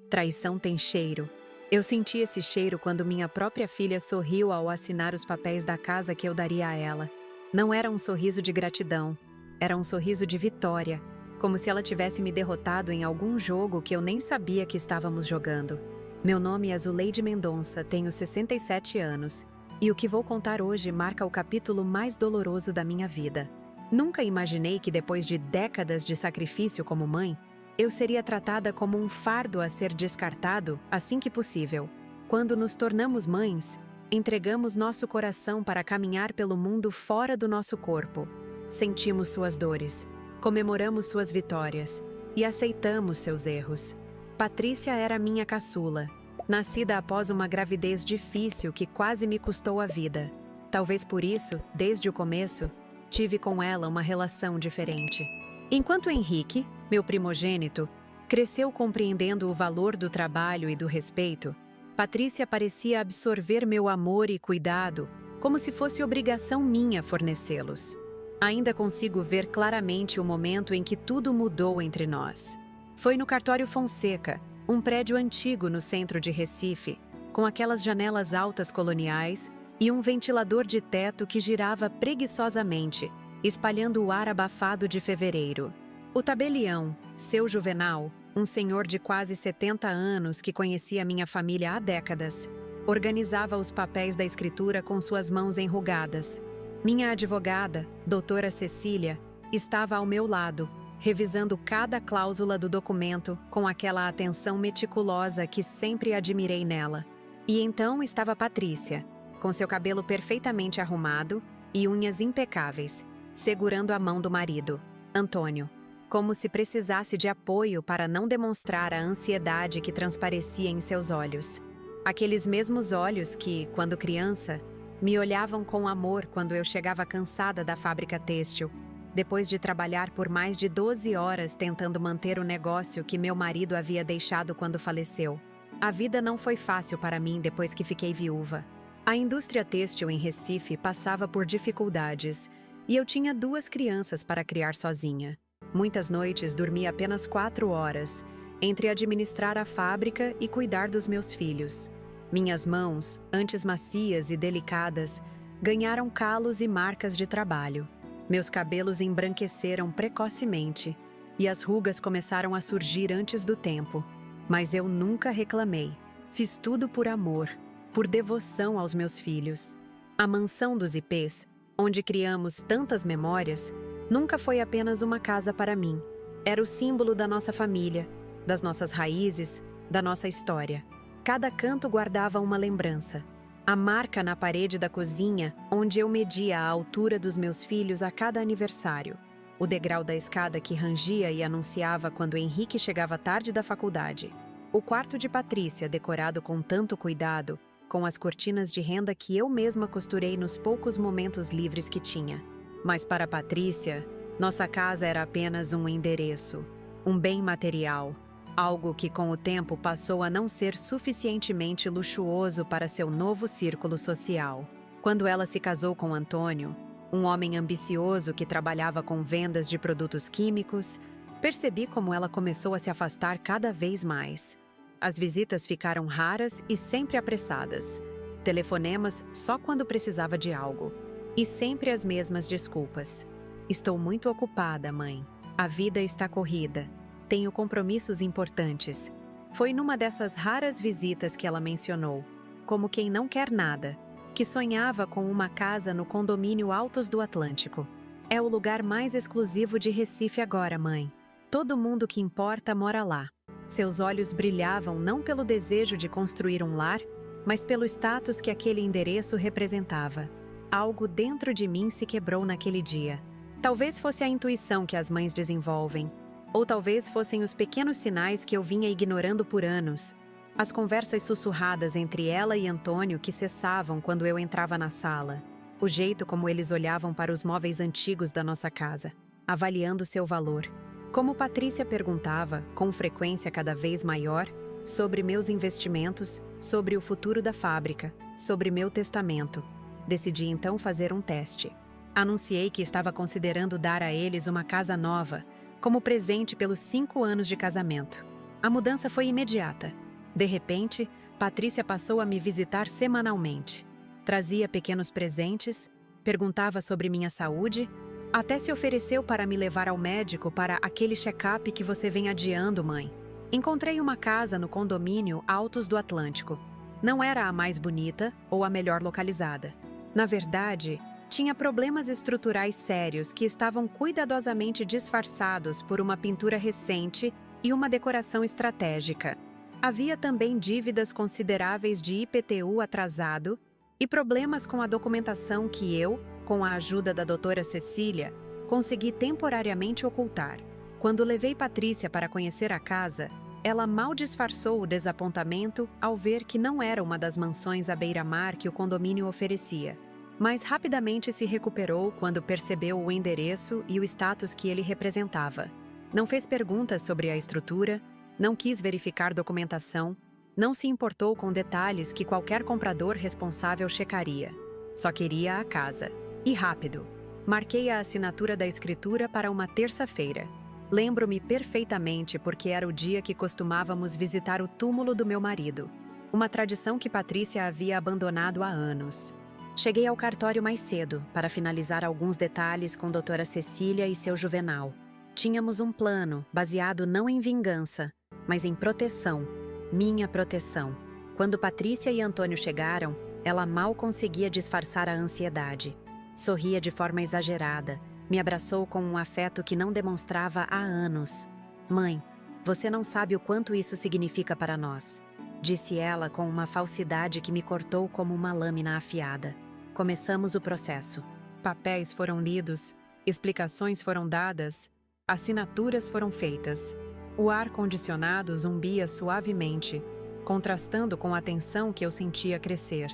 Traição tem cheiro. Eu senti esse cheiro quando minha própria filha sorriu ao assinar os papéis da casa que eu daria a ela. Não era um sorriso de gratidão, era um sorriso de vitória, como se ela tivesse me derrotado em algum jogo que eu nem sabia que estávamos jogando. Meu nome é Zuleide Mendonça, tenho 67 anos, e o que vou contar hoje marca o capítulo mais doloroso da minha vida. Nunca imaginei que depois de décadas de sacrifício como mãe, eu seria tratada como um fardo a ser descartado assim que possível. Quando nos tornamos mães, entregamos nosso coração para caminhar pelo mundo fora do nosso corpo. Sentimos suas dores, comemoramos suas vitórias e aceitamos seus erros. Patrícia era minha caçula, nascida após uma gravidez difícil que quase me custou a vida. Talvez por isso, desde o começo, tive com ela uma relação diferente. Enquanto Henrique, meu primogênito, cresceu compreendendo o valor do trabalho e do respeito, Patrícia parecia absorver meu amor e cuidado, como se fosse obrigação minha fornecê-los. Ainda consigo ver claramente o momento em que tudo mudou entre nós. Foi no Cartório Fonseca, um prédio antigo no centro de Recife, com aquelas janelas altas coloniais e um ventilador de teto que girava preguiçosamente, espalhando o ar abafado de fevereiro. O tabelião, seu Juvenal, um senhor de quase 70 anos que conhecia minha família há décadas, organizava os papéis da escritura com suas mãos enrugadas. Minha advogada, doutora Cecília, estava ao meu lado, revisando cada cláusula do documento com aquela atenção meticulosa que sempre admirei nela. E então estava Patrícia, com seu cabelo perfeitamente arrumado e unhas impecáveis, segurando a mão do marido, Antônio, como se precisasse de apoio para não demonstrar a ansiedade que transparecia em seus olhos. Aqueles mesmos olhos que, quando criança, me olhavam com amor quando eu chegava cansada da fábrica têxtil, depois de trabalhar por mais de 12 horas tentando manter o negócio que meu marido havia deixado quando faleceu. A vida não foi fácil para mim depois que fiquei viúva. A indústria têxtil em Recife passava por dificuldades, e eu tinha 2 crianças para criar sozinha. Muitas noites dormia apenas 4 horas, entre administrar a fábrica e cuidar dos meus filhos. Minhas mãos, antes macias e delicadas, ganharam calos e marcas de trabalho. Meus cabelos embranqueceram precocemente, e as rugas começaram a surgir antes do tempo. Mas eu nunca reclamei. Fiz tudo por amor, por devoção aos meus filhos. A mansão dos Ipês, onde criamos tantas memórias, nunca foi apenas uma casa para mim. Era o símbolo da nossa família, das nossas raízes, da nossa história. Cada canto guardava uma lembrança. A marca na parede da cozinha, onde eu media a altura dos meus filhos a cada aniversário. O degrau da escada que rangia e anunciava quando Henrique chegava tarde da faculdade. O quarto de Patrícia, decorado com tanto cuidado, com as cortinas de renda que eu mesma costurei nos poucos momentos livres que tinha. Mas para Patrícia, nossa casa era apenas um endereço, um bem material, algo que com o tempo passou a não ser suficientemente luxuoso para seu novo círculo social. Quando ela se casou com Antônio, um homem ambicioso que trabalhava com vendas de produtos químicos, percebi como ela começou a se afastar cada vez mais. As visitas ficaram raras e sempre apressadas. Telefonemas só quando precisava de algo. E sempre as mesmas desculpas. Estou muito ocupada, mãe. A vida está corrida. Tenho compromissos importantes. Foi numa dessas raras visitas que ela mencionou, como quem não quer nada, que sonhava com uma casa no condomínio Altos do Atlântico. É o lugar mais exclusivo de Recife agora, mãe. Todo mundo que importa mora lá. Seus olhos brilhavam não pelo desejo de construir um lar, mas pelo status que aquele endereço representava. Algo dentro de mim se quebrou naquele dia. Talvez fosse a intuição que as mães desenvolvem, ou talvez fossem os pequenos sinais que eu vinha ignorando por anos. As conversas sussurradas entre ela e Antônio que cessavam quando eu entrava na sala. O jeito como eles olhavam para os móveis antigos da nossa casa, avaliando seu valor. Como Patrícia perguntava, com frequência cada vez maior, sobre meus investimentos, sobre o futuro da fábrica, sobre meu testamento. Decidi então fazer um teste. Anunciei que estava considerando dar a eles uma casa nova, como presente pelos 5 anos de casamento. A mudança foi imediata. De repente, Patrícia passou a me visitar semanalmente. Trazia pequenos presentes, perguntava sobre minha saúde, até se ofereceu para me levar ao médico para aquele check-up que você vem adiando, mãe. Encontrei uma casa no condomínio Altos do Atlântico. Não era a mais bonita ou a melhor localizada. Na verdade, tinha problemas estruturais sérios que estavam cuidadosamente disfarçados por uma pintura recente e uma decoração estratégica. Havia também dívidas consideráveis de IPTU atrasado e problemas com a documentação que eu, com a ajuda da doutora Cecília, consegui temporariamente ocultar. Quando levei Patrícia para conhecer a casa, ela mal disfarçou o desapontamento ao ver que não era uma das mansões à beira-mar que o condomínio oferecia. Mas rapidamente se recuperou quando percebeu o endereço e o status que ele representava. Não fez perguntas sobre a estrutura, não quis verificar documentação, não se importou com detalhes que qualquer comprador responsável checaria. Só queria a casa. E rápido. Marquei a assinatura da escritura para uma terça-feira. Lembro-me perfeitamente porque era o dia que costumávamos visitar o túmulo do meu marido. Uma tradição que Patrícia havia abandonado há anos. Cheguei ao cartório mais cedo para finalizar alguns detalhes com doutora Cecília e seu Juvenal. Tínhamos um plano baseado não em vingança, mas em proteção. Minha proteção. Quando Patrícia e Antônio chegaram, ela mal conseguia disfarçar a ansiedade. Sorria de forma exagerada, me abraçou com um afeto que não demonstrava há anos. Mãe, você não sabe o quanto isso significa para nós, disse ela com uma falsidade que me cortou como uma lâmina afiada. Começamos o processo. Papéis foram lidos, explicações foram dadas, assinaturas foram feitas. O ar-condicionado zumbia suavemente, contrastando com a tensão que eu sentia crescer.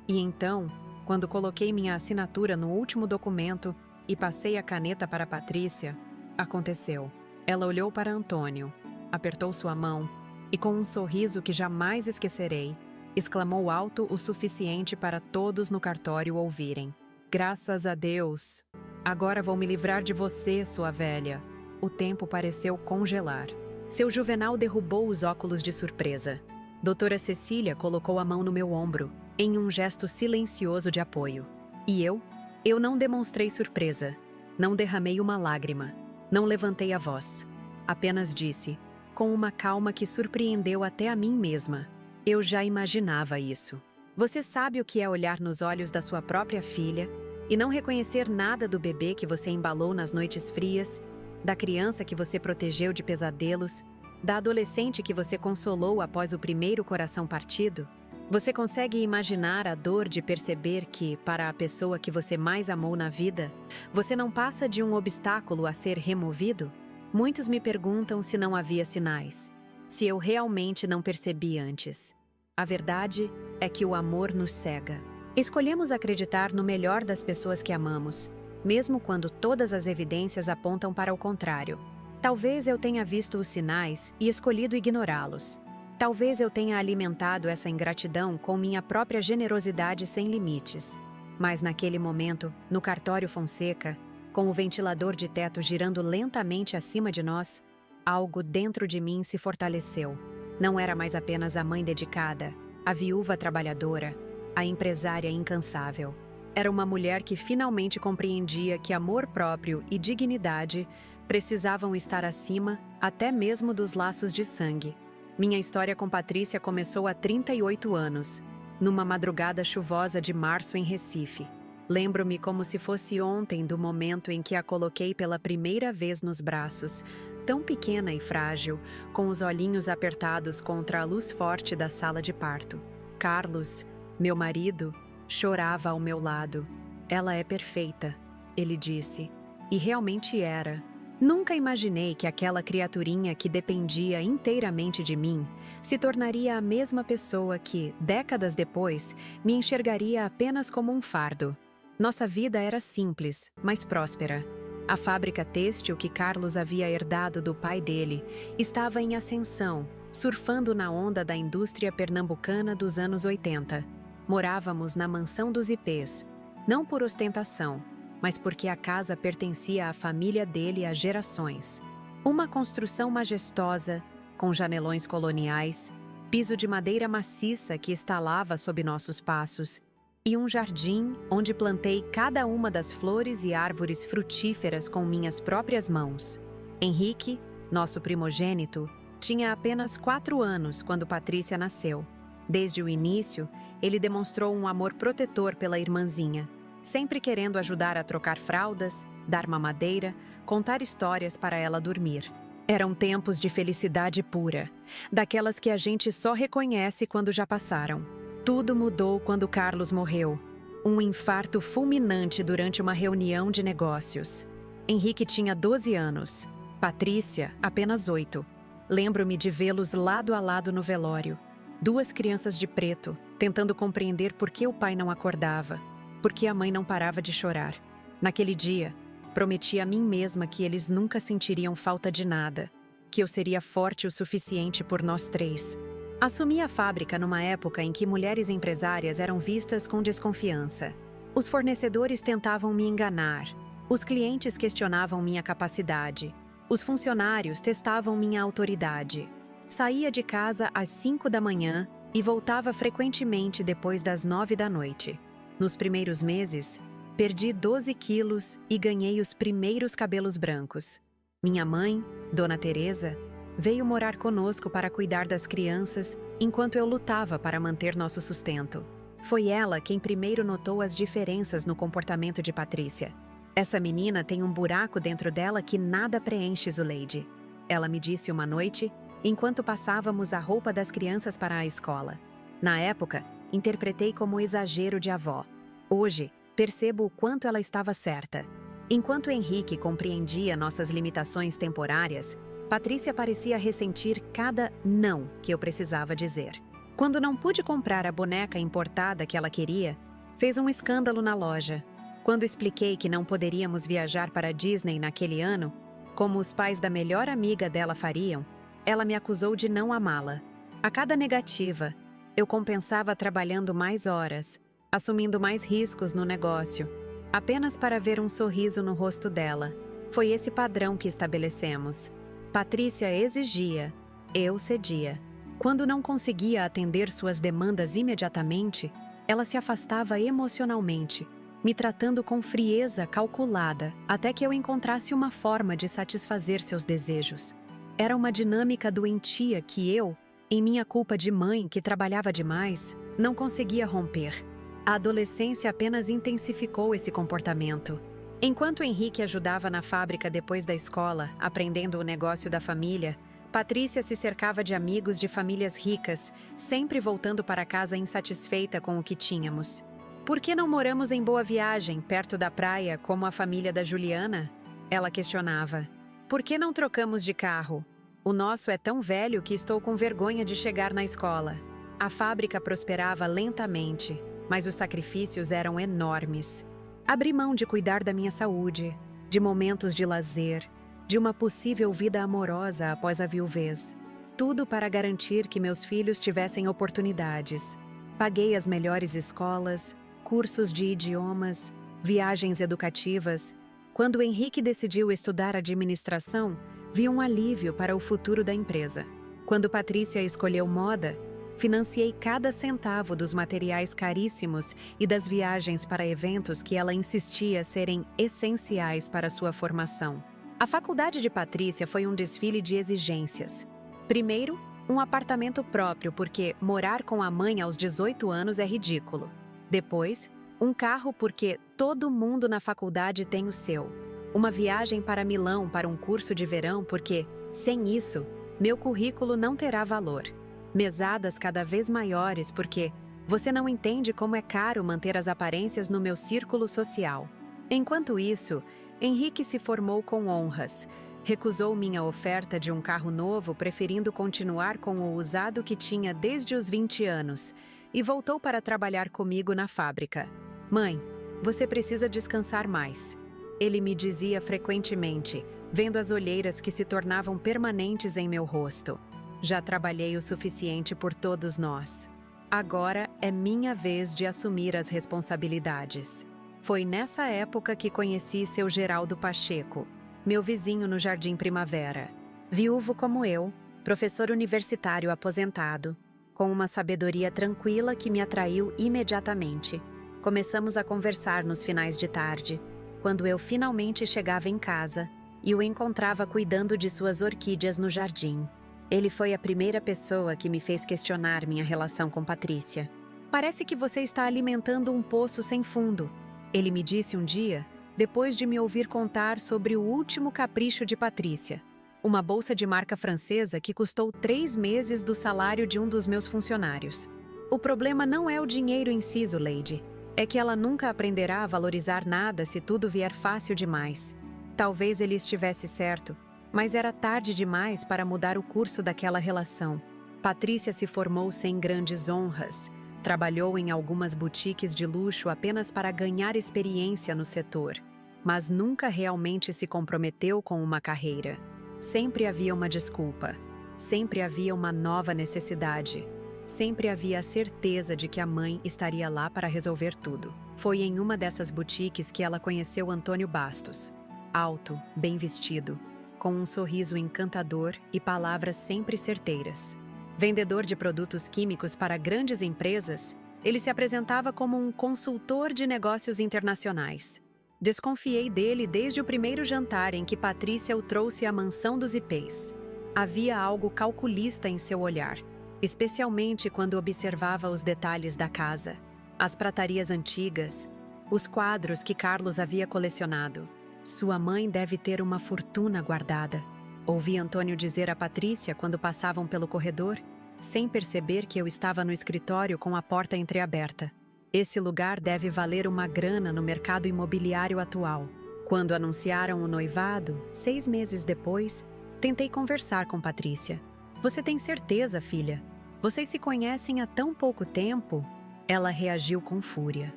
E então, quando coloquei minha assinatura no último documento e passei a caneta para Patrícia, aconteceu. Ela olhou para Antônio, apertou sua mão e, com um sorriso que jamais esquecerei, exclamou alto o suficiente para todos no cartório ouvirem. Graças a Deus! Agora vou me livrar de você, sua velha. O tempo pareceu congelar. Seu Juvenal derrubou os óculos de surpresa. Doutora Cecília colocou a mão no meu ombro, em um gesto silencioso de apoio. E eu não demonstrei surpresa, não derramei uma lágrima, não levantei a voz. Apenas disse, com uma calma que surpreendeu até a mim mesma. Eu já imaginava isso. Você sabe o que é olhar nos olhos da sua própria filha e não reconhecer nada do bebê que você embalou nas noites frias, da criança que você protegeu de pesadelos, da adolescente que você consolou após o primeiro coração partido? Você consegue imaginar a dor de perceber que, para a pessoa que você mais amou na vida, você não passa de um obstáculo a ser removido? Muitos me perguntam se não havia sinais, se eu realmente não percebi antes. A verdade é que o amor nos cega. Escolhemos acreditar no melhor das pessoas que amamos, mesmo quando todas as evidências apontam para o contrário. Talvez eu tenha visto os sinais e escolhido ignorá-los. Talvez eu tenha alimentado essa ingratidão com minha própria generosidade sem limites. Mas naquele momento, no cartório Fonseca, com o ventilador de teto girando lentamente acima de nós, algo dentro de mim se fortaleceu. Não era mais apenas a mãe dedicada, a viúva trabalhadora, a empresária incansável. Era uma mulher que finalmente compreendia que amor próprio e dignidade precisavam estar acima até mesmo dos laços de sangue. Minha história com Patrícia começou há 38 anos, numa madrugada chuvosa de março em Recife. Lembro-me como se fosse ontem do momento em que a coloquei pela primeira vez nos braços, tão pequena e frágil, com os olhinhos apertados contra a luz forte da sala de parto. Carlos, meu marido, chorava ao meu lado. Ela é perfeita, ele disse. E realmente era. Nunca imaginei que aquela criaturinha que dependia inteiramente de mim se tornaria a mesma pessoa que, décadas depois, me enxergaria apenas como um fardo. Nossa vida era simples, mas próspera. A fábrica têxtil que Carlos havia herdado do pai dele estava em ascensão, surfando na onda da indústria pernambucana dos anos 80. Morávamos na mansão dos ipês, não por ostentação, mas porque a casa pertencia à família dele há gerações. Uma construção majestosa, com janelões coloniais, piso de madeira maciça que estalava sob nossos passos, e um jardim onde plantei cada uma das flores e árvores frutíferas com minhas próprias mãos. Henrique, nosso primogênito, tinha apenas 4 anos quando Patrícia nasceu. Desde o início, ele demonstrou um amor protetor pela irmãzinha, sempre querendo ajudar a trocar fraldas, dar mamadeira, contar histórias para ela dormir. Eram tempos de felicidade pura, daquelas que a gente só reconhece quando já passaram. Tudo mudou quando Carlos morreu. Um infarto fulminante durante uma reunião de negócios. Henrique tinha 12 anos, Patrícia apenas 8. Lembro-me de vê-los lado a lado no velório. 2 crianças de preto, tentando compreender por que o pai não acordava, por que a mãe não parava de chorar. Naquele dia, prometi a mim mesma que eles nunca sentiriam falta de nada, que eu seria forte o suficiente por nós 3. Assumi a fábrica numa época em que mulheres empresárias eram vistas com desconfiança. Os fornecedores tentavam me enganar, os clientes questionavam minha capacidade, os funcionários testavam minha autoridade. Saía de casa às 5 da manhã e voltava frequentemente depois das 9 da noite. Nos primeiros meses, perdi 12 quilos e ganhei os primeiros cabelos brancos. Minha mãe, Dona Teresa, veio morar conosco para cuidar das crianças enquanto eu lutava para manter nosso sustento. Foi ela quem primeiro notou as diferenças no comportamento de Patrícia. Essa menina tem um buraco dentro dela que nada preenche, Zuleide. Ela me disse uma noite, enquanto passávamos a roupa das crianças para a escola. Na época, interpretei como exagero de avó. Hoje, percebo o quanto ela estava certa. Enquanto Henrique compreendia nossas limitações temporárias, Patrícia parecia ressentir cada não que eu precisava dizer. Quando não pude comprar a boneca importada que ela queria, fez um escândalo na loja. Quando expliquei que não poderíamos viajar para a Disney naquele ano, como os pais da melhor amiga dela fariam, ela me acusou de não amá-la. A cada negativa, eu compensava trabalhando mais horas, assumindo mais riscos no negócio, apenas para ver um sorriso no rosto dela. Foi esse padrão que estabelecemos. Patrícia exigia, eu cedia. Quando não conseguia atender suas demandas imediatamente, ela se afastava emocionalmente, me tratando com frieza calculada, até que eu encontrasse uma forma de satisfazer seus desejos. Era uma dinâmica doentia que eu, em minha culpa de mãe que trabalhava demais, não conseguia romper. A adolescência apenas intensificou esse comportamento. Enquanto Henrique ajudava na fábrica depois da escola, aprendendo o negócio da família, Patrícia se cercava de amigos de famílias ricas, sempre voltando para casa insatisfeita com o que tínhamos. Por que não moramos em Boa Viagem, perto da praia, como a família da Juliana? Ela questionava. Por que não trocamos de carro? O nosso é tão velho que estou com vergonha de chegar na escola. A fábrica prosperava lentamente, mas os sacrifícios eram enormes. Abri mão de cuidar da minha saúde, de momentos de lazer, de uma possível vida amorosa após a viuvez. Tudo para garantir que meus filhos tivessem oportunidades. Paguei as melhores escolas, cursos de idiomas, viagens educativas. Quando Henrique decidiu estudar administração, vi um alívio para o futuro da empresa. Quando Patrícia escolheu moda, financiei cada centavo dos materiais caríssimos e das viagens para eventos que ela insistia serem essenciais para sua formação. A faculdade de Patrícia foi um desfile de exigências. Primeiro, um apartamento próprio, porque morar com a mãe aos 18 anos é ridículo. Depois, um carro porque todo mundo na faculdade tem o seu. Uma viagem para Milão para um curso de verão porque, sem isso, meu currículo não terá valor. Mesadas cada vez maiores porque você não entende como é caro manter as aparências no meu círculo social. Enquanto isso, Henrique se formou com honras. Recusou minha oferta de um carro novo, preferindo continuar com o usado que tinha desde os 20 anos, e voltou para trabalhar comigo na fábrica. Mãe, você precisa descansar mais. Ele me dizia frequentemente, vendo as olheiras que se tornavam permanentes em meu rosto. Já trabalhei o suficiente por todos nós. Agora é minha vez de assumir as responsabilidades. Foi nessa época que conheci seu Geraldo Pacheco, meu vizinho no Jardim Primavera. Viúvo como eu, professor universitário aposentado, com uma sabedoria tranquila que me atraiu imediatamente. Começamos a conversar nos finais de tarde, quando eu finalmente chegava em casa e o encontrava cuidando de suas orquídeas no jardim. Ele foi a primeira pessoa que me fez questionar minha relação com Patrícia. "Parece que você está alimentando um poço sem fundo", ele me disse um dia, depois de me ouvir contar sobre o último capricho de Patrícia. Uma bolsa de marca francesa que custou 3 meses do salário de um dos meus funcionários. "O problema não é o dinheiro em si, Lady. É que ela nunca aprenderá a valorizar nada se tudo vier fácil demais." Talvez ele estivesse certo, mas era tarde demais para mudar o curso daquela relação. Patrícia se formou sem grandes honras. Trabalhou em algumas boutiques de luxo apenas para ganhar experiência no setor, mas nunca realmente se comprometeu com uma carreira. Sempre havia uma desculpa, sempre havia uma nova necessidade, sempre havia a certeza de que a mãe estaria lá para resolver tudo. Foi em uma dessas boutiques que ela conheceu Antônio Bastos. Alto, bem vestido, com um sorriso encantador e palavras sempre certeiras. Vendedor de produtos químicos para grandes empresas, ele se apresentava como um consultor de negócios internacionais. Desconfiei dele desde o primeiro jantar em que Patrícia o trouxe à mansão dos Ipês. Havia algo calculista em seu olhar, especialmente quando observava os detalhes da casa, as pratarias antigas, os quadros que Carlos havia colecionado. "Sua mãe deve ter uma fortuna guardada", ouvi Antônio dizer a Patrícia quando passavam pelo corredor, sem perceber que eu estava no escritório com a porta entreaberta. "Esse lugar deve valer uma grana no mercado imobiliário atual." Quando anunciaram o noivado, 6 meses depois, tentei conversar com Patrícia. "Você tem certeza, filha? Vocês se conhecem há tão pouco tempo?" Ela reagiu com fúria.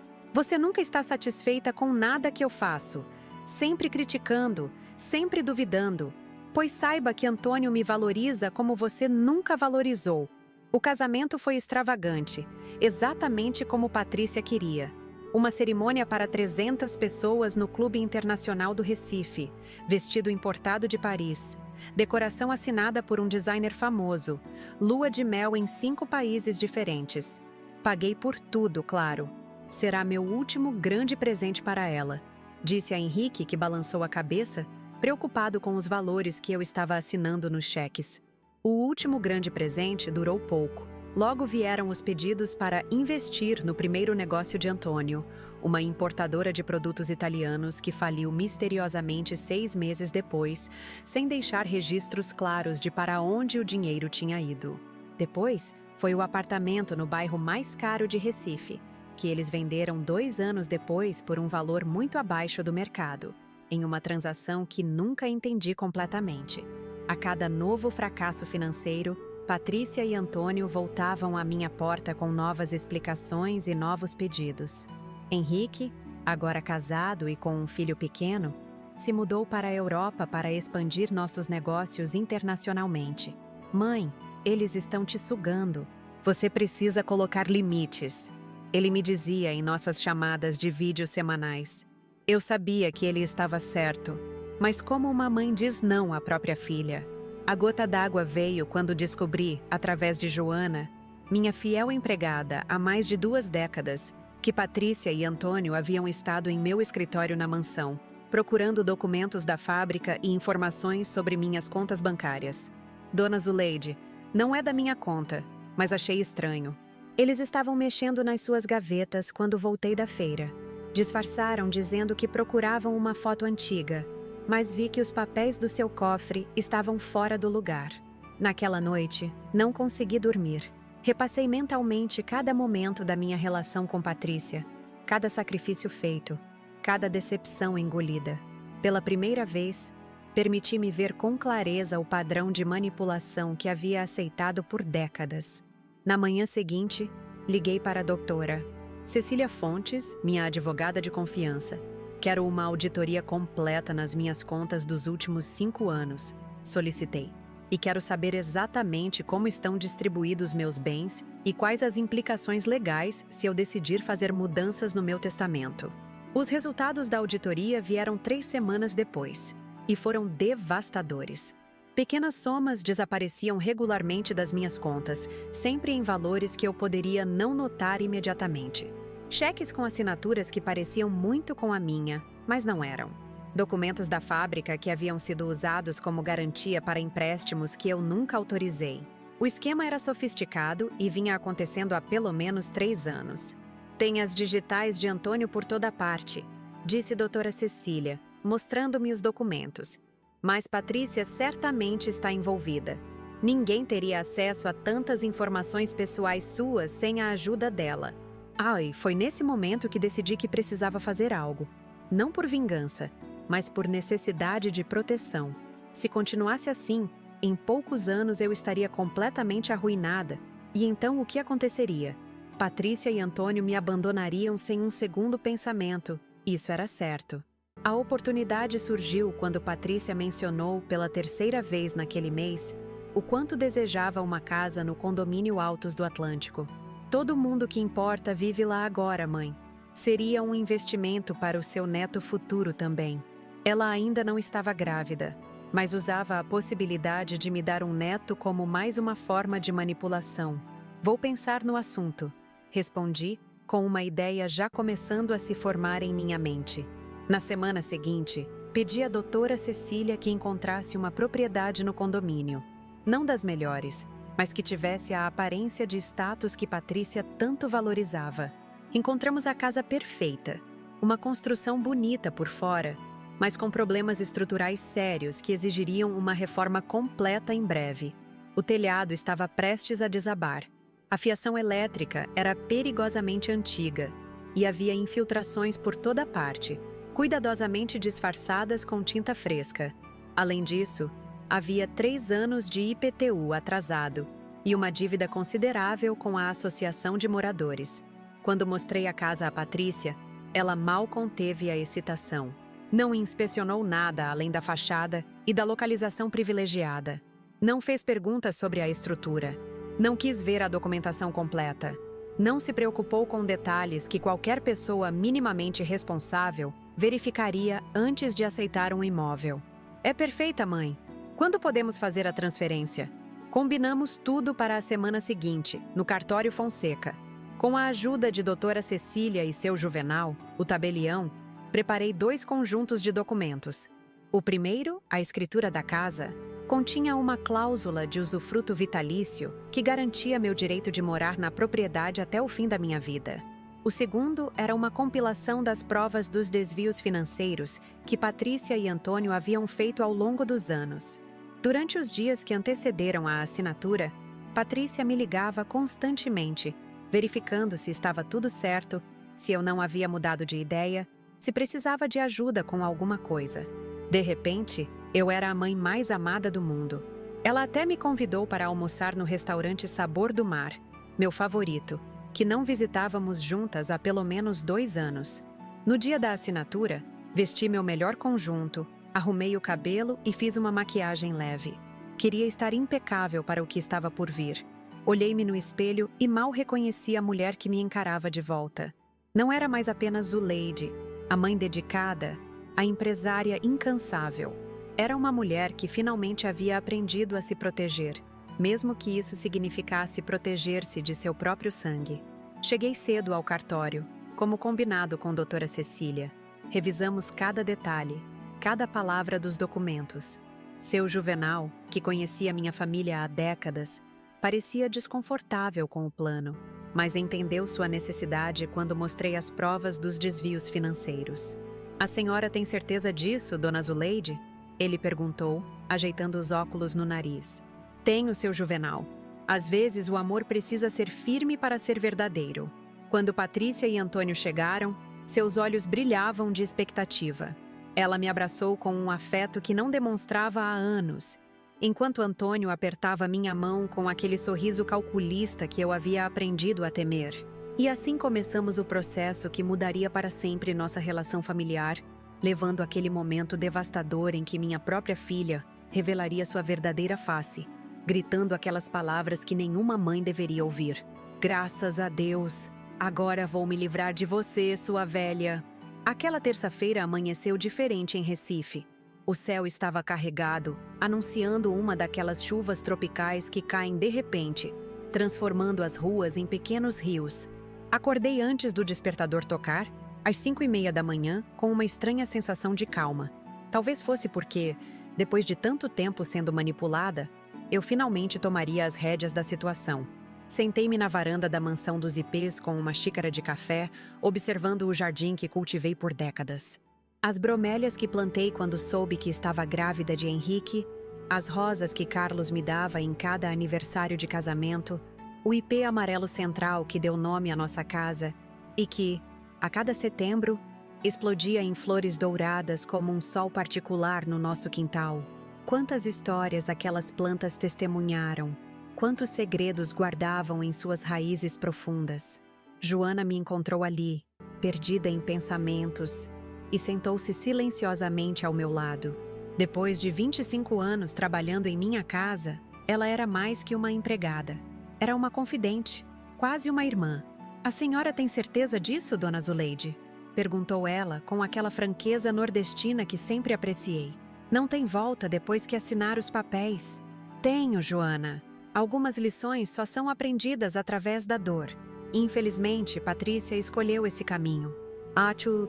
"Você nunca está satisfeita com nada que eu faço. Sempre criticando, sempre duvidando. Pois saiba que Antônio me valoriza como você nunca valorizou. O casamento foi extravagante, exatamente como Patrícia queria. Uma cerimônia para 300 pessoas no Clube Internacional do Recife, vestido importado de Paris, decoração assinada por um designer famoso, lua de mel em 5 países diferentes. Paguei por tudo, claro. Será meu último grande presente para ela", disse a Henrique, que balançou a cabeça, preocupado com os valores que eu estava assinando nos cheques. O último grande presente durou pouco. Logo vieram os pedidos para investir no primeiro negócio de Antônio, uma importadora de produtos italianos que faliu misteriosamente 6 meses depois, sem deixar registros claros de para onde o dinheiro tinha ido. Depois, foi o apartamento no bairro mais caro de Recife, que eles venderam 2 anos depois por um valor muito abaixo do mercado, em uma transação que nunca entendi completamente. A cada novo fracasso financeiro, Patrícia e Antônio voltavam à minha porta com novas explicações e novos pedidos. Henrique, agora casado e com um filho pequeno, se mudou para a Europa para expandir nossos negócios internacionalmente. "Mãe, eles estão te sugando. Você precisa colocar limites", ele me dizia em nossas chamadas de vídeo semanais. Eu sabia que ele estava certo, mas como uma mãe diz não à própria filha? A gota d'água veio quando descobri, através de Joana, minha fiel empregada há mais de 2 décadas, que Patrícia e Antônio haviam estado em meu escritório na mansão, procurando documentos da fábrica e informações sobre minhas contas bancárias. "Dona Zuleide, não é da minha conta, mas achei estranho. Eles estavam mexendo nas suas gavetas quando voltei da feira. Disfarçaram dizendo que procuravam uma foto antiga, mas vi que os papéis do seu cofre estavam fora do lugar. Naquela noite, não consegui dormir. Repassei mentalmente cada momento da minha relação com Patrícia, cada sacrifício feito, cada decepção engolida. Pela primeira vez, permiti-me ver com clareza o padrão de manipulação que havia aceitado por décadas. Na manhã seguinte, liguei para a doutora Cecília Fontes, minha advogada de confiança. "Quero uma auditoria completa nas minhas contas dos últimos 5 anos", solicitei. "E quero saber exatamente como estão distribuídos meus bens e quais as implicações legais se eu decidir fazer mudanças no meu testamento." Os resultados da auditoria vieram 3 semanas depois e foram devastadores. Pequenas somas desapareciam regularmente das minhas contas, sempre em valores que eu poderia não notar imediatamente. Cheques com assinaturas que pareciam muito com a minha, mas não eram. Documentos da fábrica que haviam sido usados como garantia para empréstimos que eu nunca autorizei. O esquema era sofisticado e vinha acontecendo há pelo menos 3 anos. Tem as digitais de Antônio por toda parte, disse doutora Cecília, mostrando-me os documentos. Mas Patrícia certamente está envolvida. Ninguém teria acesso a tantas informações pessoais suas sem a ajuda dela. Ai, foi nesse momento que decidi que precisava fazer algo. Não por vingança, mas por necessidade de proteção. Se continuasse assim, em poucos anos eu estaria completamente arruinada. E então o que aconteceria? Patrícia e Antônio me abandonariam sem um segundo pensamento. Isso era certo. A oportunidade surgiu quando Patrícia mencionou pela 3ª vez naquele mês o quanto desejava uma casa no condomínio Altos do Atlântico. Todo mundo que importa vive lá agora, mãe. Seria um investimento para o seu neto futuro também. Ela ainda não estava grávida, mas usava a possibilidade de me dar um neto como mais uma forma de manipulação. Vou pensar no assunto, respondi, com uma ideia já começando a se formar em minha mente. Na semana seguinte, pedi à doutora Cecília que encontrasse uma propriedade no condomínio. Não das melhores, mas que tivesse a aparência de status que Patrícia tanto valorizava. Encontramos a casa perfeita, uma construção bonita por fora, mas com problemas estruturais sérios que exigiriam uma reforma completa em breve. O telhado estava prestes a desabar. A fiação elétrica era perigosamente antiga e havia infiltrações por toda parte, cuidadosamente disfarçadas com tinta fresca. Além disso, havia 3 anos de IPTU atrasado e uma dívida considerável com a Associação de Moradores. Quando mostrei a casa a Patrícia, ela mal conteve a excitação. Não inspecionou nada além da fachada e da localização privilegiada. Não fez perguntas sobre a estrutura. Não quis ver a documentação completa. Não se preocupou com detalhes que qualquer pessoa minimamente responsável verificaria antes de aceitar um imóvel. É perfeita, mãe. Quando podemos fazer a transferência? Combinamos tudo para a semana seguinte, no cartório Fonseca. Com a ajuda de doutora Cecília e seu Juvenal, o tabelião, preparei 2 conjuntos de documentos. O primeiro, a escritura da casa, continha uma cláusula de usufruto vitalício que garantia meu direito de morar na propriedade até o fim da minha vida. O segundo era uma compilação das provas dos desvios financeiros que Patrícia e Antônio haviam feito ao longo dos anos. Durante os dias que antecederam a assinatura, Patrícia me ligava constantemente, verificando se estava tudo certo, se eu não havia mudado de ideia, se precisava de ajuda com alguma coisa. De repente, eu era a mãe mais amada do mundo. Ela até me convidou para almoçar no restaurante Sabor do Mar, meu favorito, que não visitávamos juntas há pelo menos 2 anos. No dia da assinatura, vesti meu melhor conjunto, arrumei o cabelo e fiz uma maquiagem leve. Queria estar impecável para o que estava por vir. Olhei-me no espelho e mal reconheci a mulher que me encarava de volta. Não era mais apenas Zuleide, a mãe dedicada, a empresária incansável. Era uma mulher que finalmente havia aprendido a se proteger, mesmo que isso significasse proteger-se de seu próprio sangue. Cheguei cedo ao cartório, como combinado com doutora Cecília. Revisamos cada detalhe, cada palavra dos documentos. Seu Juvenal, que conhecia minha família há décadas, parecia desconfortável com o plano, mas entendeu sua necessidade quando mostrei as provas dos desvios financeiros. A senhora tem certeza disso, dona Zuleide? Ele perguntou, ajeitando os óculos no nariz. Tenho, seu Juvenal. Às vezes o amor precisa ser firme para ser verdadeiro. Quando Patrícia e Antônio chegaram, seus olhos brilhavam de expectativa. Ela me abraçou com um afeto que não demonstrava há anos, enquanto Antônio apertava minha mão com aquele sorriso calculista que eu havia aprendido a temer. E assim começamos o processo que mudaria para sempre nossa relação familiar, levando àquele momento devastador em que minha própria filha revelaria sua verdadeira face, gritando aquelas palavras que nenhuma mãe deveria ouvir. Graças a Deus, agora vou me livrar de você, sua velha. Aquela terça-feira amanheceu diferente em Recife. O céu estava carregado, anunciando uma daquelas chuvas tropicais que caem de repente, transformando as ruas em pequenos rios. Acordei antes do despertador tocar, às 5:30 da manhã, com uma estranha sensação de calma. Talvez fosse porque, depois de tanto tempo sendo manipulada, eu finalmente tomaria as rédeas da situação. Sentei-me na varanda da mansão dos ipês com uma xícara de café, observando o jardim que cultivei por décadas. As bromélias que plantei quando soube que estava grávida de Henrique, as rosas que Carlos me dava em cada aniversário de casamento, o ipê amarelo central que deu nome à nossa casa e que, a cada setembro, explodia em flores douradas como um sol particular no nosso quintal. Quantas histórias aquelas plantas testemunharam, quantos segredos guardavam em suas raízes profundas. Joana me encontrou ali, perdida em pensamentos, e sentou-se silenciosamente ao meu lado. Depois de 25 anos trabalhando em minha casa, ela era mais que uma empregada. Era uma confidente, quase uma irmã. "A senhora tem certeza disso, dona Zuleide?" perguntou ela com aquela franqueza nordestina que sempre apreciei. "Não tem volta depois que assinar os papéis." "Tenho, Joana. Algumas lições só são aprendidas através da dor. Infelizmente, Patrícia escolheu esse caminho."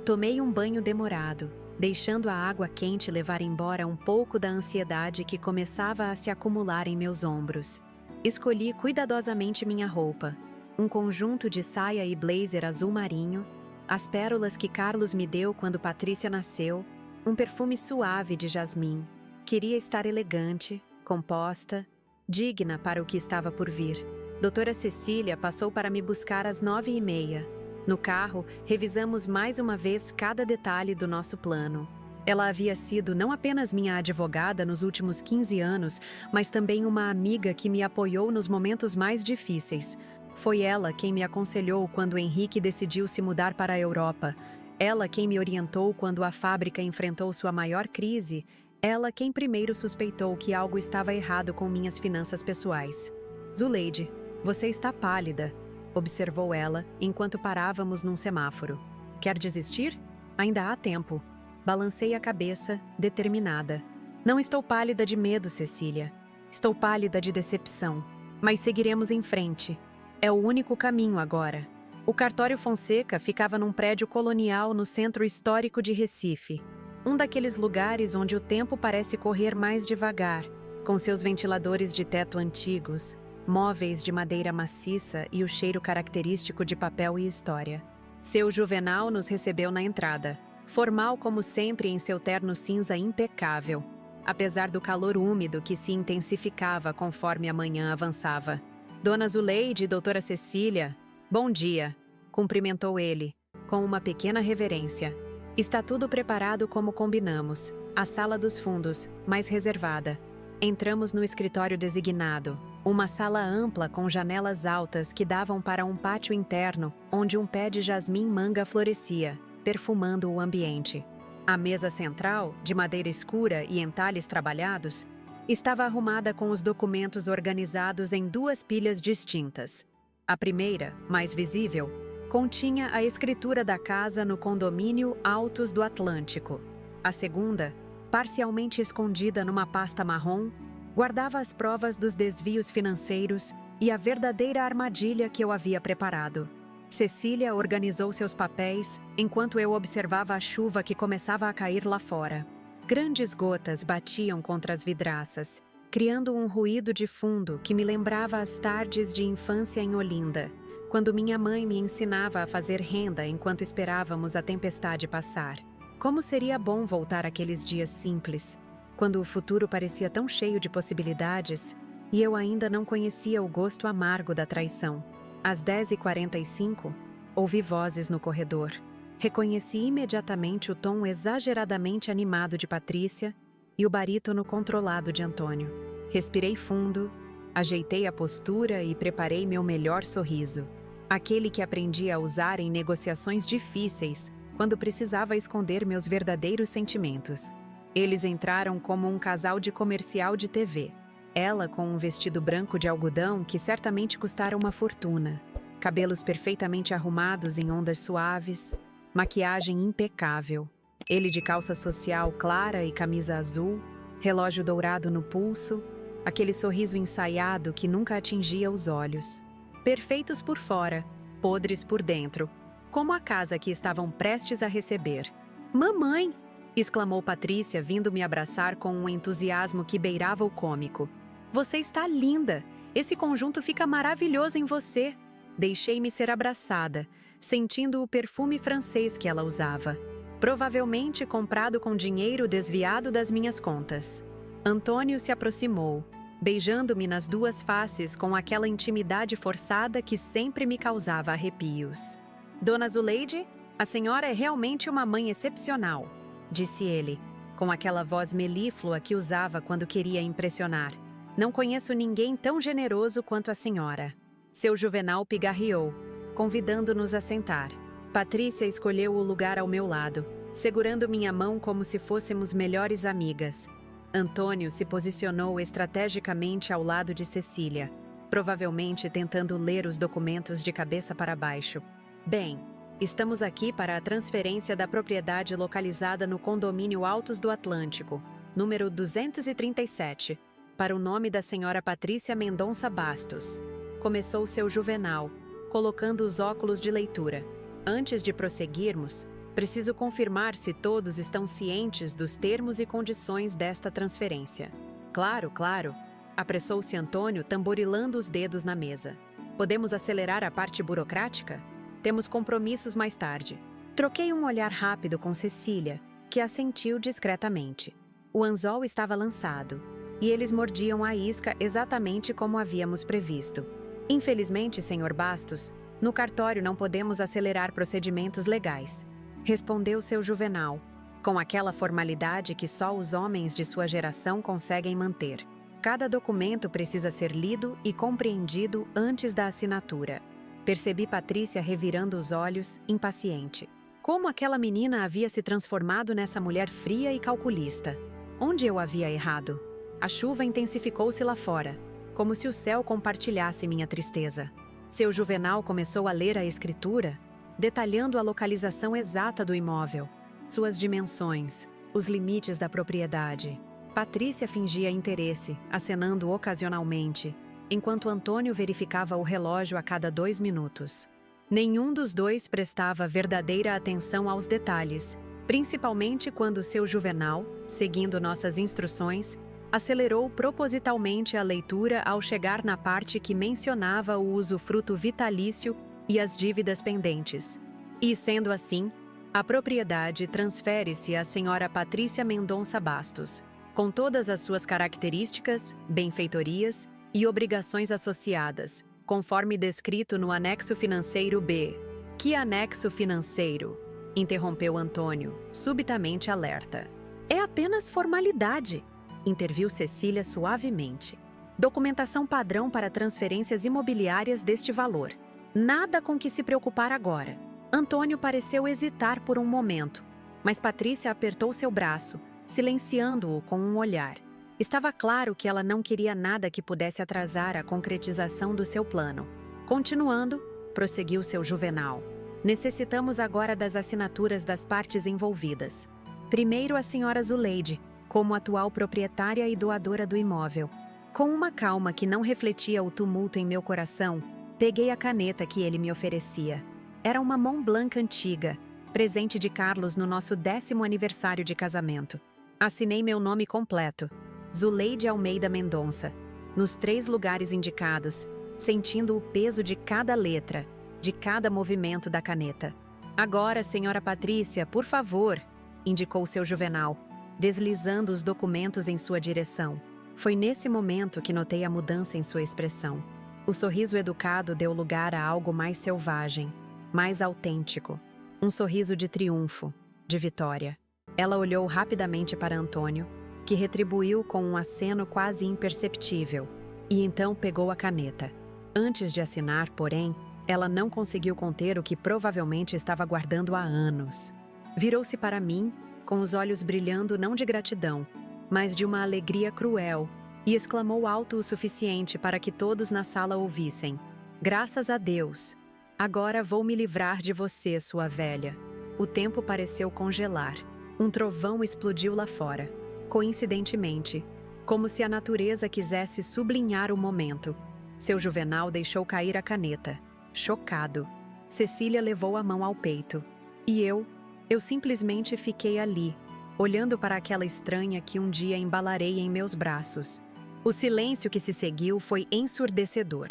Tomei um banho demorado, deixando a água quente levar embora um pouco da ansiedade que começava a se acumular em meus ombros. Escolhi cuidadosamente minha roupa, um conjunto de saia e blazer azul marinho, as pérolas que Carlos me deu quando Patrícia nasceu, um perfume suave de jasmim. Queria estar elegante, composta, digna para o que estava por vir. Doutora Cecília passou para me buscar às 9:30. No carro, revisamos mais uma vez cada detalhe do nosso plano. Ela havia sido não apenas minha advogada nos últimos 15 anos, mas também uma amiga que me apoiou nos momentos mais difíceis. Foi ela quem me aconselhou quando Henrique decidiu se mudar para a Europa. Ela quem me orientou quando a fábrica enfrentou sua maior crise. Ela quem primeiro suspeitou que algo estava errado com minhas finanças pessoais. "Zuleide, você está pálida", observou ela enquanto parávamos num semáforo. "Quer desistir? Ainda há tempo." Balancei a cabeça, determinada. "Não estou pálida de medo, Cecília. Estou pálida de decepção. Mas seguiremos em frente. É o único caminho agora." O cartório Fonseca ficava num prédio colonial no centro histórico de Recife. Um daqueles lugares onde o tempo parece correr mais devagar, com seus ventiladores de teto antigos, móveis de madeira maciça e o cheiro característico de papel e história. Seu Juvenal nos recebeu na entrada, formal como sempre em seu terno cinza impecável, apesar do calor úmido que se intensificava conforme a manhã avançava. "Dona Zuleide e doutora Cecília, bom dia", cumprimentou ele, com uma pequena reverência. "Está tudo preparado como combinamos, a sala dos fundos, mais reservada." Entramos no escritório designado, uma sala ampla com janelas altas que davam para um pátio interno, onde um pé de jasmim-manga florescia, perfumando o ambiente. A mesa central, de madeira escura e entalhes trabalhados, estava arrumada com os documentos organizados em 2 pilhas distintas. A primeira, mais visível, continha a escritura da casa no condomínio Altos do Atlântico. A segunda, parcialmente escondida numa pasta marrom, guardava as provas dos desvios financeiros e a verdadeira armadilha que eu havia preparado. Cecília organizou seus papéis enquanto eu observava a chuva que começava a cair lá fora. Grandes gotas batiam contra as vidraças, criando um ruído de fundo que me lembrava as tardes de infância em Olinda, quando minha mãe me ensinava a fazer renda enquanto esperávamos a tempestade passar. Como seria bom voltar àqueles dias simples, quando o futuro parecia tão cheio de possibilidades e eu ainda não conhecia o gosto amargo da traição. Às 10:45, ouvi vozes no corredor. Reconheci imediatamente o tom exageradamente animado de Patrícia e o barítono controlado de Antônio. Respirei fundo, ajeitei a postura e preparei meu melhor sorriso. Aquele que aprendi a usar em negociações difíceis, quando precisava esconder meus verdadeiros sentimentos. Eles entraram como um casal de comercial de TV. Ela com um vestido branco de algodão que certamente custara uma fortuna, cabelos perfeitamente arrumados em ondas suaves, maquiagem impecável. Ele de calça social clara e camisa azul, relógio dourado no pulso, aquele sorriso ensaiado que nunca atingia os olhos. Perfeitos por fora, podres por dentro, como a casa que estavam prestes a receber. "Mamãe!" exclamou Patrícia, vindo me abraçar com um entusiasmo que beirava o cômico. "Você está linda! Esse conjunto fica maravilhoso em você!" Deixei-me ser abraçada, sentindo o perfume francês que ela usava, provavelmente comprado com dinheiro desviado das minhas contas. Antônio se aproximou, beijando-me nas duas faces com aquela intimidade forçada que sempre me causava arrepios. "Dona Zuleide, a senhora é realmente uma mãe excepcional", disse ele, com aquela voz melíflua que usava quando queria impressionar. "Não conheço ninguém tão generoso quanto a senhora." Seu Juvenal pigarreou, convidando-nos a sentar. Patrícia escolheu o lugar ao meu lado, segurando minha mão como se fôssemos melhores amigas. Antônio se posicionou estrategicamente ao lado de Cecília, provavelmente tentando ler os documentos de cabeça para baixo. "Bem, estamos aqui para a transferência da propriedade localizada no condomínio Altos do Atlântico, número 237, para o nome da senhora Patrícia Mendonça Bastos", começou seu Juvenal, colocando os óculos de leitura. "Antes de prosseguirmos, preciso confirmar se todos estão cientes dos termos e condições desta transferência." "Claro, claro", apressou-se Antônio, tamborilando os dedos na mesa. "Podemos acelerar a parte burocrática? Temos compromissos mais tarde." Troquei um olhar rápido com Cecília, que assentiu discretamente. O anzol estava lançado, e eles mordiam a isca exatamente como havíamos previsto. "Infelizmente, senhor Bastos, no cartório não podemos acelerar procedimentos legais", respondeu seu Juvenal, com aquela formalidade que só os homens de sua geração conseguem manter. "Cada documento precisa ser lido e compreendido antes da assinatura." Percebi Patrícia revirando os olhos, impaciente. Como aquela menina havia se transformado nessa mulher fria e calculista? Onde eu havia errado? A chuva intensificou-se lá fora, como se o céu compartilhasse minha tristeza. Seu Juvenal começou a ler a escritura, detalhando a localização exata do imóvel, suas dimensões, os limites da propriedade. Patrícia fingia interesse, acenando ocasionalmente, enquanto Antônio verificava o relógio a cada 2 minutos. Nenhum dos dois prestava verdadeira atenção aos detalhes, principalmente quando seu Juvenal, seguindo nossas instruções, acelerou propositalmente a leitura ao chegar na parte que mencionava o usufruto vitalício e as dívidas pendentes. E, sendo assim, a propriedade transfere-se à senhora Patrícia Mendonça Bastos, com todas as suas características, benfeitorias e obrigações associadas, conforme descrito no anexo financeiro B. "Que anexo financeiro?", interrompeu Antônio, subitamente alerta. "É apenas formalidade", interviu Cecília suavemente. "Documentação padrão para transferências imobiliárias deste valor. Nada com que se preocupar agora." Antônio pareceu hesitar por um momento, mas Patrícia apertou seu braço, silenciando-o com um olhar. Estava claro que ela não queria nada que pudesse atrasar a concretização do seu plano. Continuando, prosseguiu seu Juvenal. "Necessitamos agora das assinaturas das partes envolvidas. Primeiro a senhora Zuleide, como atual proprietária e doadora do imóvel." Com uma calma que não refletia o tumulto em meu coração, peguei a caneta que ele me oferecia. Era uma Mont Blanc antiga, presente de Carlos no nosso 10º aniversário de casamento. Assinei meu nome completo, Zuleide Almeida Mendonça, nos 3 lugares indicados, sentindo o peso de cada letra, de cada movimento da caneta. "Agora, senhora Patrícia, por favor", indicou seu Juvenal, deslizando os documentos em sua direção. Foi nesse momento que notei a mudança em sua expressão. O sorriso educado deu lugar a algo mais selvagem, mais autêntico. Um sorriso de triunfo, de vitória. Ela olhou rapidamente para Antônio, que retribuiu com um aceno quase imperceptível, e então pegou a caneta. Antes de assinar, porém, ela não conseguiu conter o que provavelmente estava guardando há anos. Virou-se para mim, com os olhos brilhando não de gratidão, mas de uma alegria cruel, e exclamou alto o suficiente para que todos na sala ouvissem: "Graças a Deus! Agora vou me livrar de você, sua velha." O tempo pareceu congelar. Um trovão explodiu lá fora, coincidentemente, como se a natureza quisesse sublinhar o momento. Seu Juvenal deixou cair a caneta, chocado. Cecília levou a mão ao peito. E eu simplesmente fiquei ali, olhando para aquela estranha que um dia embalarei em meus braços. O silêncio que se seguiu foi ensurdecedor.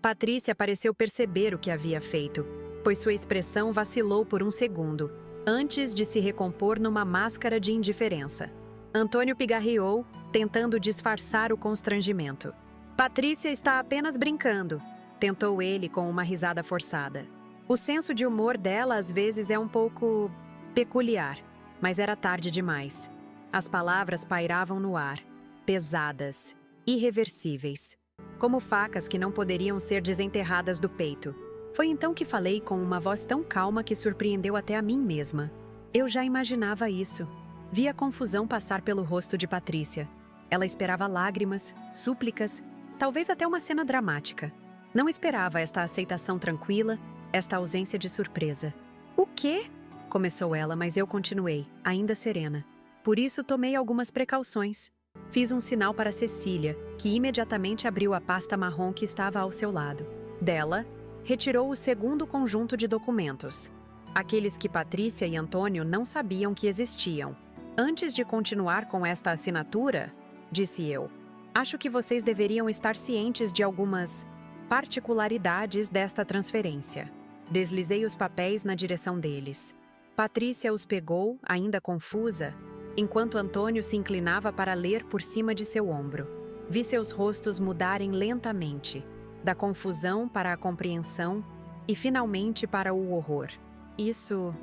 Patrícia pareceu perceber o que havia feito, pois sua expressão vacilou por um segundo, antes de se recompor numa máscara de indiferença. Antônio pigarreou, tentando disfarçar o constrangimento. Patrícia está apenas brincando, tentou ele com uma risada forçada. O senso de humor dela às vezes é um pouco peculiar, mas era tarde demais. As palavras pairavam no ar, pesadas, irreversíveis, como facas que não poderiam ser desenterradas do peito. Foi então que falei com uma voz tão calma que surpreendeu até a mim mesma. Eu já imaginava isso. Vi a confusão passar pelo rosto de Patrícia. Ela esperava lágrimas, súplicas, talvez até uma cena dramática. Não esperava esta aceitação tranquila, esta ausência de surpresa. "O quê?" começou ela, mas eu continuei, ainda serena. Por isso tomei algumas precauções. Fiz um sinal para Cecília, que imediatamente abriu a pasta marrom que estava ao seu lado. Dela, retirou o segundo conjunto de documentos, aqueles que Patrícia e Antônio não sabiam que existiam. "Antes de continuar com esta assinatura", disse eu, "acho que vocês deveriam estar cientes de algumas particularidades desta transferência." Deslizei os papéis na direção deles. Patrícia os pegou, ainda confusa, enquanto Antônio se inclinava para ler por cima de seu ombro. Vi seus rostos mudarem lentamente, da confusão para a compreensão e finalmente para o horror. Isso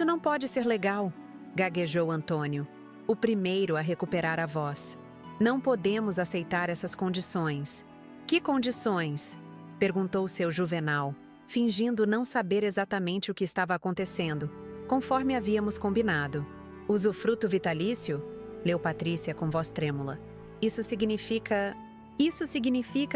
não pode ser legal", gaguejou Antônio, o primeiro a recuperar a voz. "Não podemos aceitar essas condições." "Que condições?" perguntou seu Juvenal, fingindo não saber exatamente o que estava acontecendo, conforme havíamos combinado. "Usufruto vitalício?" leu Patrícia com voz trêmula. Isso significa,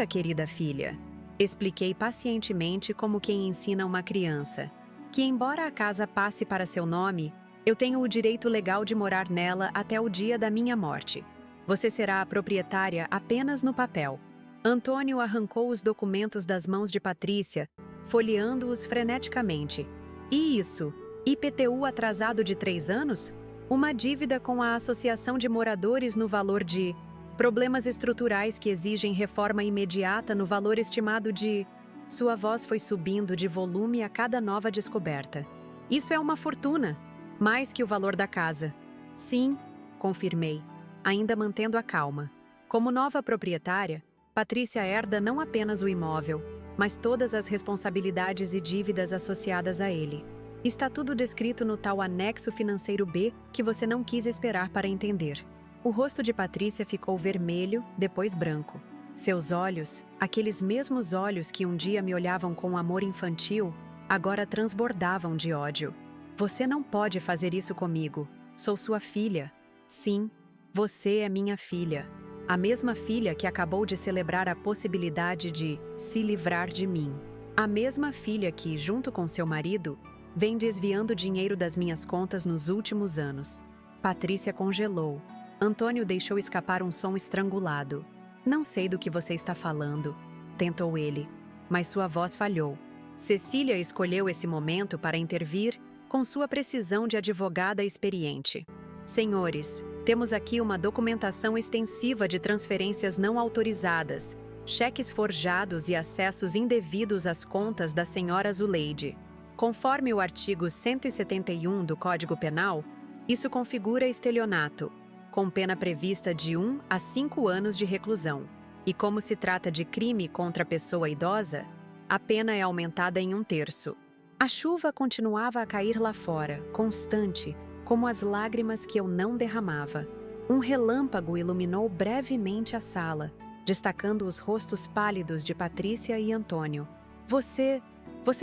querida filha." Expliquei pacientemente como quem ensina uma criança, "que embora a casa passe para seu nome, eu tenho o direito legal de morar nela até o dia da minha morte. Você será a proprietária apenas no papel." Antônio arrancou os documentos das mãos de Patrícia, folheando-os freneticamente. "E isso? IPTU atrasado de 3 anos? Uma dívida com a Associação de Moradores no valor de... Problemas estruturais que exigem reforma imediata no valor estimado de..." Sua voz foi subindo de volume a cada nova descoberta. "Isso é uma fortuna, mais que o valor da casa." "Sim", confirmei, ainda mantendo a calma. Como nova proprietária, Patrícia herda não apenas o imóvel, mas todas as responsabilidades e dívidas associadas a ele. Está tudo descrito no tal anexo financeiro B que você não quis esperar para entender. O rosto de Patrícia ficou vermelho, depois branco. Seus olhos, aqueles mesmos olhos que um dia me olhavam com amor infantil, agora transbordavam de ódio. "Você não pode fazer isso comigo. Sou sua filha." "Sim, você é minha filha. A mesma filha que acabou de celebrar a possibilidade de se livrar de mim. A mesma filha que, junto com seu marido, vem desviando dinheiro das minhas contas nos últimos anos." Patrícia congelou. Antônio deixou escapar um som estrangulado. "Não sei do que você está falando", tentou ele, mas sua voz falhou. Cecília escolheu esse momento para intervir com sua precisão de advogada experiente. "Senhores, temos aqui uma documentação extensiva de transferências não autorizadas, cheques forjados e acessos indevidos às contas da senhora Zuleide. Conforme o artigo 171 do Código Penal, isso configura estelionato, com pena prevista de 1 a 5 anos de reclusão. E como se trata de crime contra a pessoa idosa, a pena é aumentada em 1/3. A chuva continuava a cair lá fora, constante, como as lágrimas que eu não derramava. Um relâmpago iluminou brevemente a sala, destacando os rostos pálidos de Patrícia e Antônio. Você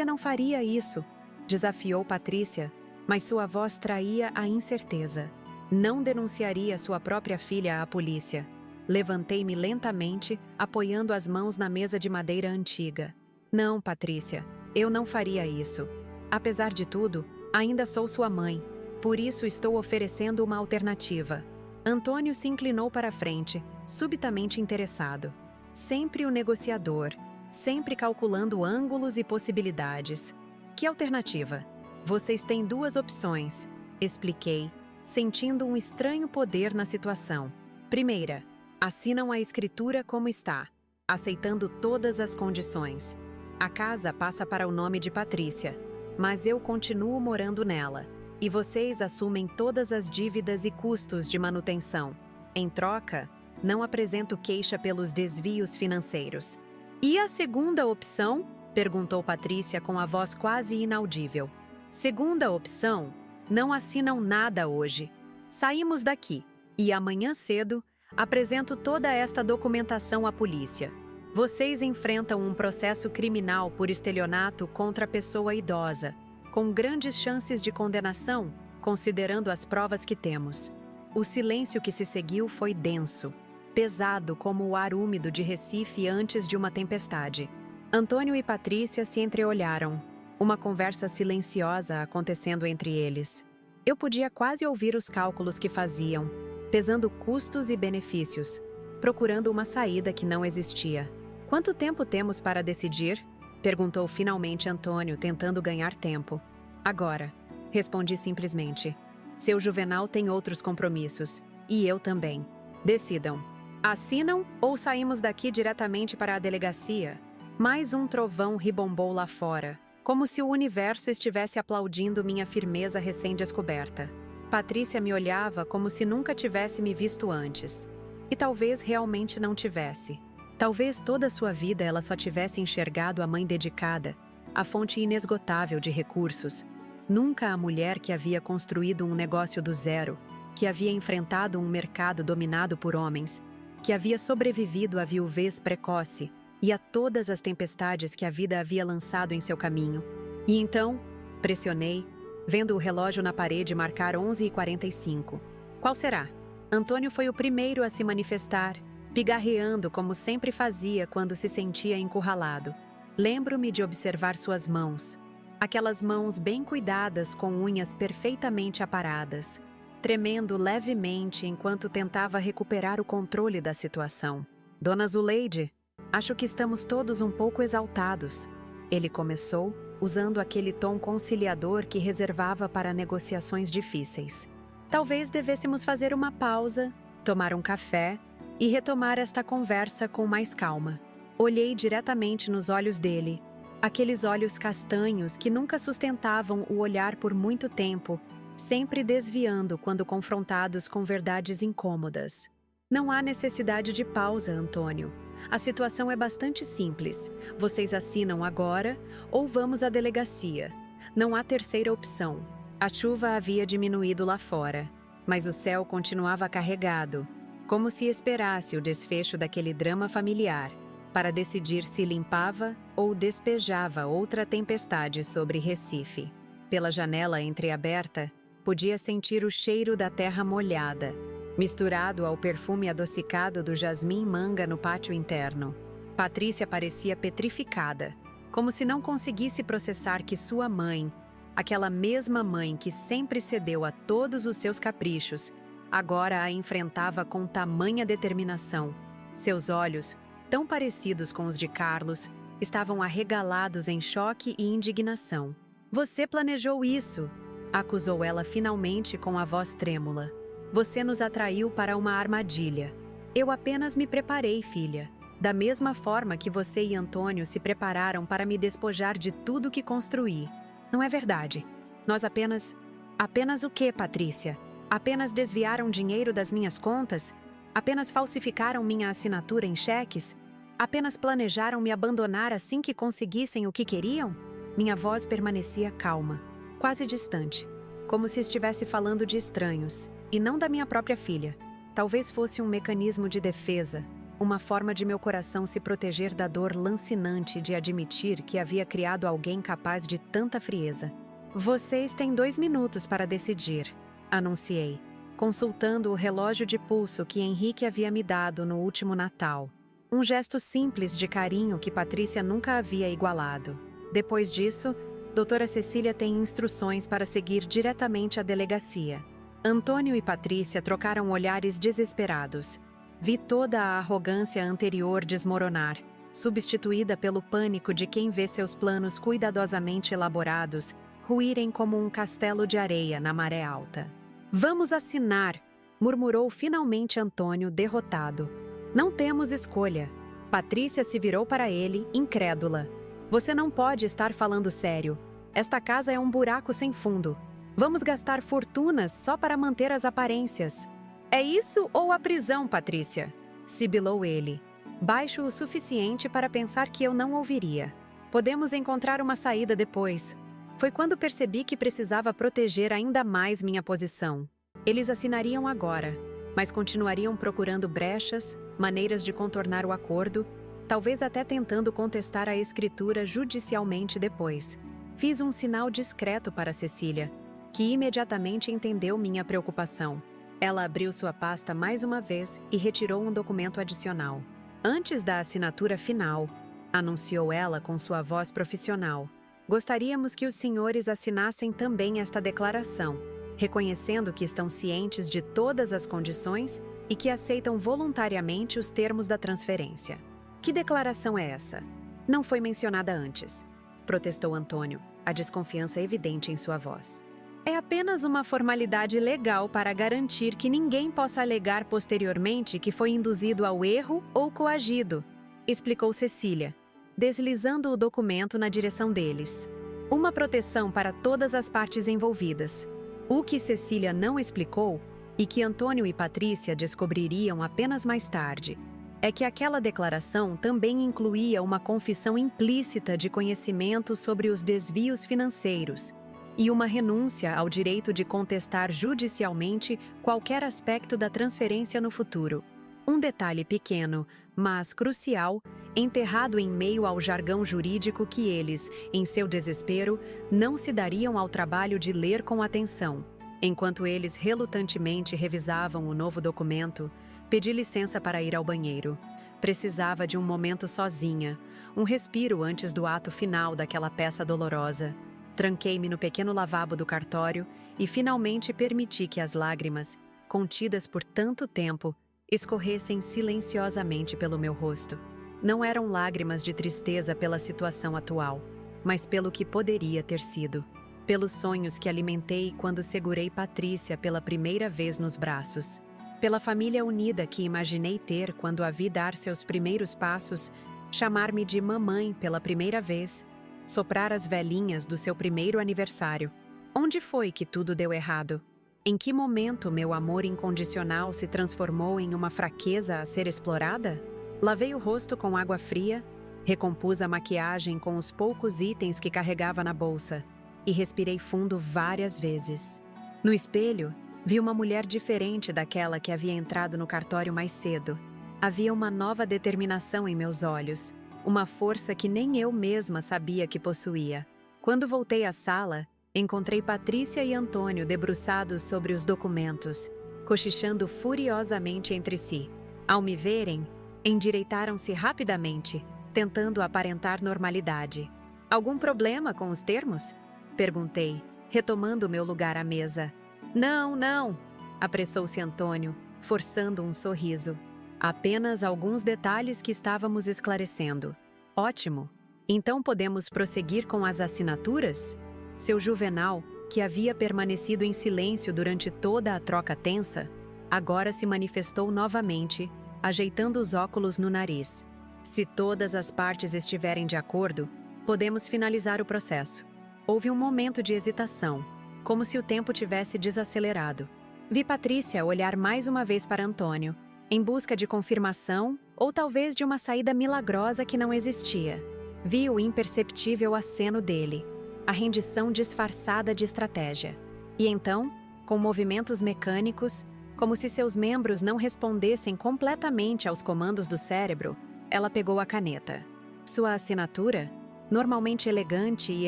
não faria isso", desafiou Patrícia, mas sua voz traía a incerteza. "Não denunciaria sua própria filha à polícia." Levantei-me lentamente, apoiando as mãos na mesa de madeira antiga. "Não, Patrícia, eu não faria isso. Apesar de tudo, ainda sou sua mãe. Por isso estou oferecendo uma alternativa. Antônio se inclinou para a frente, subitamente interessado. Sempre o negociador, sempre calculando ângulos e possibilidades. Que alternativa? Vocês têm duas opções, expliquei, sentindo um estranho poder na situação. Primeira, assinam a escritura como está, aceitando todas as condições. A casa passa para o nome de Patrícia, mas eu continuo morando nela. E vocês assumem todas as dívidas e custos de manutenção. Em troca, não apresento queixa pelos desvios financeiros. E a segunda opção? Perguntou Patrícia com a voz quase inaudível. Segunda opção, não assinam nada hoje. Saímos daqui e amanhã cedo apresento toda esta documentação à polícia. Vocês enfrentam um processo criminal por estelionato contra a pessoa idosa, com grandes chances de condenação, considerando as provas que temos. O silêncio que se seguiu foi denso, pesado como o ar úmido de Recife antes de uma tempestade. Antônio e Patrícia se entreolharam, uma conversa silenciosa acontecendo entre eles. Eu podia quase ouvir os cálculos que faziam, pesando custos e benefícios, procurando uma saída que não existia. Quanto tempo temos para decidir? Perguntou finalmente Antônio, tentando ganhar tempo. Agora, respondi simplesmente. Seu Juvenal tem outros compromissos, e eu também. Decidam. Assinam ou saímos daqui diretamente para a delegacia? Mais um trovão ribombou lá fora, como se o universo estivesse aplaudindo minha firmeza recém-descoberta. Patrícia me olhava como se nunca tivesse me visto antes. E talvez realmente não tivesse. Talvez toda a sua vida ela só tivesse enxergado a mãe dedicada, a fonte inesgotável de recursos. Nunca a mulher que havia construído um negócio do zero, que havia enfrentado um mercado dominado por homens, que havia sobrevivido à viuvez precoce e a todas as tempestades que a vida havia lançado em seu caminho. E então, pressionei, vendo o relógio na parede marcar 11h45. Qual será? Antônio foi o primeiro a se manifestar, pigarreando como sempre fazia quando se sentia encurralado. Lembro-me de observar suas mãos, aquelas mãos bem cuidadas com unhas perfeitamente aparadas, tremendo levemente enquanto tentava recuperar o controle da situação. Dona Zuleide, acho que estamos todos um pouco exaltados. Ele começou, usando aquele tom conciliador que reservava para negociações difíceis. Talvez devêssemos fazer uma pausa, tomar um café e retomar esta conversa com mais calma. Olhei diretamente nos olhos dele, aqueles olhos castanhos que nunca sustentavam o olhar por muito tempo, sempre desviando quando confrontados com verdades incômodas. Não há necessidade de pausa, Antônio. A situação é bastante simples. Vocês assinam agora ou vamos à delegacia. Não há terceira opção. A chuva havia diminuído lá fora, mas o céu continuava carregado, como se esperasse o desfecho daquele drama familiar, para decidir se limpava ou despejava outra tempestade sobre Recife. Pela janela entreaberta, podia sentir o cheiro da terra molhada, misturado ao perfume adocicado do jasmim-manga no pátio interno. Patrícia parecia petrificada, como se não conseguisse processar que sua mãe, aquela mesma mãe que sempre cedeu a todos os seus caprichos, agora a enfrentava com tamanha determinação. Seus olhos, tão parecidos com os de Carlos, estavam arregalados em choque e indignação. Você planejou isso, acusou ela finalmente com a voz trêmula. Você nos atraiu para uma armadilha. Eu apenas me preparei, filha. Da mesma forma que você e Antônio se prepararam para me despojar de tudo que construí. Não é verdade. Nós apenas... Apenas o quê, Patrícia? Apenas desviaram dinheiro das minhas contas? Apenas falsificaram minha assinatura em cheques? Apenas planejaram me abandonar assim que conseguissem o que queriam? Minha voz permanecia calma, quase distante, como se estivesse falando de estranhos, e não da minha própria filha. Talvez fosse um mecanismo de defesa, uma forma de meu coração se proteger da dor lancinante de admitir que havia criado alguém capaz de tanta frieza. Vocês têm 2 minutos para decidir, anunciei, consultando o relógio de pulso que Henrique havia me dado no último Natal. Um gesto simples de carinho que Patrícia nunca havia igualado. Depois disso, Doutora Cecília tem instruções para seguir diretamente à delegacia. Antônio e Patrícia trocaram olhares desesperados. Vi toda a arrogância anterior desmoronar, substituída pelo pânico de quem vê seus planos cuidadosamente elaborados ruírem como um castelo de areia na maré alta. "Vamos assinar", murmurou finalmente Antônio, derrotado. "Não temos escolha." Patrícia se virou para ele, incrédula. "Você não pode estar falando sério. Esta casa é um buraco sem fundo. Vamos gastar fortunas só para manter as aparências." "É isso ou a prisão, Patrícia?" sibilou ele, baixo o suficiente para pensar que eu não ouviria. "Podemos encontrar uma saída depois." Foi quando percebi que precisava proteger ainda mais minha posição. Eles assinariam agora, mas continuariam procurando brechas, maneiras de contornar o acordo, talvez até tentando contestar a escritura judicialmente depois. Fiz um sinal discreto para Cecília, que imediatamente entendeu minha preocupação. Ela abriu sua pasta mais uma vez e retirou um documento adicional. "Antes da assinatura final", anunciou ela com sua voz profissional, "gostaríamos que os senhores assinassem também esta declaração, reconhecendo que estão cientes de todas as condições e que aceitam voluntariamente os termos da transferência." "Que declaração é essa? Não foi mencionada antes", protestou Antônio, a desconfiança evidente em sua voz. "É apenas uma formalidade legal para garantir que ninguém possa alegar posteriormente que foi induzido ao erro ou coagido", explicou Cecília, deslizando o documento na direção deles. "Uma proteção para todas as partes envolvidas." O que Cecília não explicou, e que Antônio e Patrícia descobririam apenas mais tarde, é que aquela declaração também incluía uma confissão implícita de conhecimento sobre os desvios financeiros e uma renúncia ao direito de contestar judicialmente qualquer aspecto da transferência no futuro. Um detalhe pequeno, mas crucial, enterrado em meio ao jargão jurídico que eles, em seu desespero, não se dariam ao trabalho de ler com atenção. Enquanto eles relutantemente revisavam o novo documento, pedi licença para ir ao banheiro. Precisava de um momento sozinha, um respiro antes do ato final daquela peça dolorosa. Tranquei-me no pequeno lavabo do cartório e finalmente permiti que as lágrimas, contidas por tanto tempo, escorressem silenciosamente pelo meu rosto. Não eram lágrimas de tristeza pela situação atual, mas pelo que poderia ter sido. Pelos sonhos que alimentei quando segurei Patrícia pela primeira vez nos braços. Pela família unida que imaginei ter quando a vi dar seus primeiros passos, chamar-me de mamãe pela primeira vez, soprar as velhinhas do seu primeiro aniversário. Onde foi que tudo deu errado? Em que momento meu amor incondicional se transformou em uma fraqueza a ser explorada? Lavei o rosto com água fria, recompus a maquiagem com os poucos itens que carregava na bolsa e respirei fundo várias vezes. No espelho, vi uma mulher diferente daquela que havia entrado no cartório mais cedo. Havia uma nova determinação em meus olhos, uma força que nem eu mesma sabia que possuía. Quando voltei à sala, encontrei Patrícia e Antônio debruçados sobre os documentos, cochichando furiosamente entre si. Ao me verem, endireitaram-se rapidamente, tentando aparentar normalidade. "Algum problema com os termos?" perguntei, retomando meu lugar à mesa. Não, não!" apressou-se Antônio, forçando um sorriso. "Apenas alguns detalhes que estávamos esclarecendo." "Ótimo! Então podemos prosseguir com as assinaturas?" Seu Juvenal, que havia permanecido em silêncio durante toda a troca tensa, agora se manifestou novamente, ajeitando os óculos no nariz. "Se todas as partes estiverem de acordo, podemos finalizar o processo." Houve um momento de hesitação, como se o tempo tivesse desacelerado. Vi Patrícia olhar mais uma vez para Antônio, em busca de confirmação ou talvez de uma saída milagrosa que não existia. Vi o imperceptível aceno dele, a rendição disfarçada de estratégia. E então, com movimentos mecânicos, como se seus membros não respondessem completamente aos comandos do cérebro, ela pegou a caneta. Sua assinatura, normalmente elegante e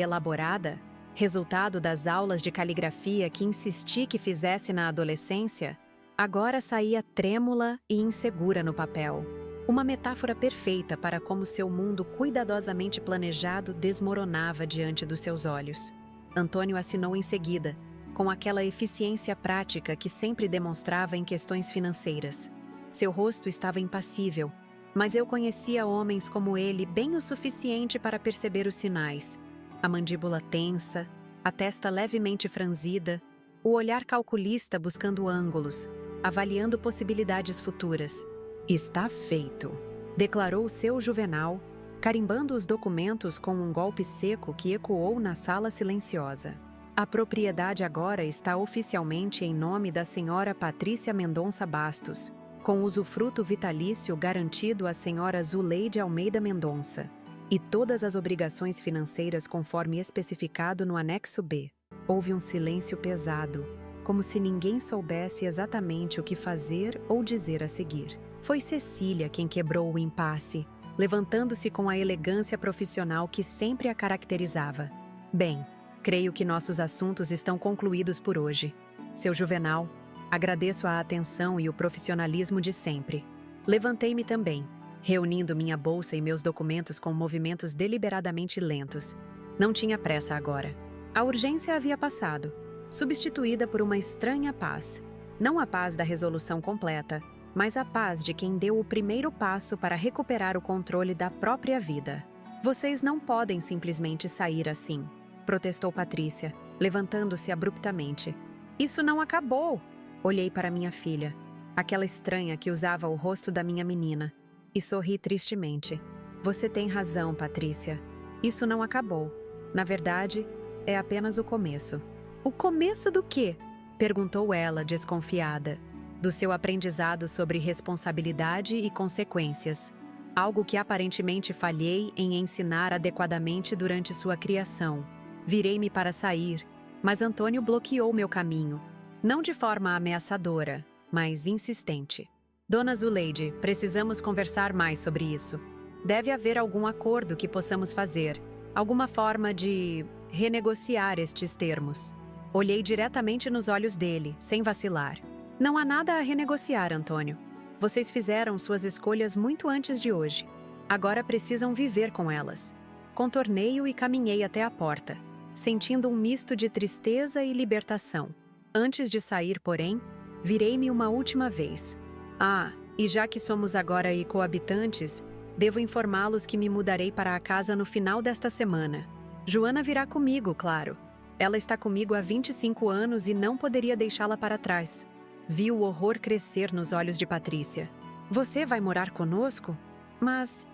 elaborada, resultado das aulas de caligrafia que insisti que fizesse na adolescência, agora saía trêmula e insegura no papel. Uma metáfora perfeita para como seu mundo cuidadosamente planejado desmoronava diante dos seus olhos. Antônio assinou em seguida, com aquela eficiência prática que sempre demonstrava em questões financeiras. Seu rosto estava impassível, mas eu conhecia homens como ele bem o suficiente para perceber os sinais. A mandíbula tensa, a testa levemente franzida, o olhar calculista buscando ângulos, avaliando possibilidades futuras. "Está feito", declarou o seu Juvenal, carimbando os documentos com um golpe seco que ecoou na sala silenciosa. "A propriedade agora está oficialmente em nome da senhora Patrícia Mendonça Bastos, com usufruto vitalício garantido à senhora Zuleide Almeida Mendonça, e todas as obrigações financeiras conforme especificado no anexo B." Houve um silêncio pesado, como se ninguém soubesse exatamente o que fazer ou dizer a seguir. Foi Cecília quem quebrou o impasse, levantando-se com a elegância profissional que sempre a caracterizava. "Bem, creio que nossos assuntos estão concluídos por hoje. Seu Juvenal, agradeço a atenção e o profissionalismo de sempre." Levantei-me também, reunindo minha bolsa e meus documentos com movimentos deliberadamente lentos. Não tinha pressa agora. A urgência havia passado, substituída por uma estranha paz. Não a paz da resolução completa, mas a paz de quem deu o primeiro passo para recuperar o controle da própria vida. "Vocês não podem simplesmente sair assim", protestou Patrícia, levantando-se abruptamente. "Isso não acabou." Olhei para minha filha, aquela estranha que usava o rosto da minha menina, e sorri tristemente. "Você tem razão, Patrícia. Isso não acabou. Na verdade, é apenas o começo." "O começo do quê?" perguntou ela, desconfiada. "Do seu aprendizado sobre responsabilidade e consequências. Algo que aparentemente falhei em ensinar adequadamente durante sua criação." Virei-me para sair, mas Antônio bloqueou meu caminho. Não de forma ameaçadora, mas insistente. "Dona Zuleide, precisamos conversar mais sobre isso. Deve haver algum acordo que possamos fazer, alguma forma de renegociar estes termos." Olhei diretamente nos olhos dele, sem vacilar. "Não há nada a renegociar, Antônio. Vocês fizeram suas escolhas muito antes de hoje. Agora precisam viver com elas." Contornei-o e caminhei até a porta, sentindo um misto de tristeza e libertação. Antes de sair, porém, virei-me uma última vez. "Ah, e já que somos agora aí coabitantes, devo informá-los que me mudarei para a casa no final desta semana. Joana virá comigo, claro. Ela está comigo há 25 anos e não poderia deixá-la para trás." Vi o horror crescer nos olhos de Patrícia. "Você vai morar conosco? Mas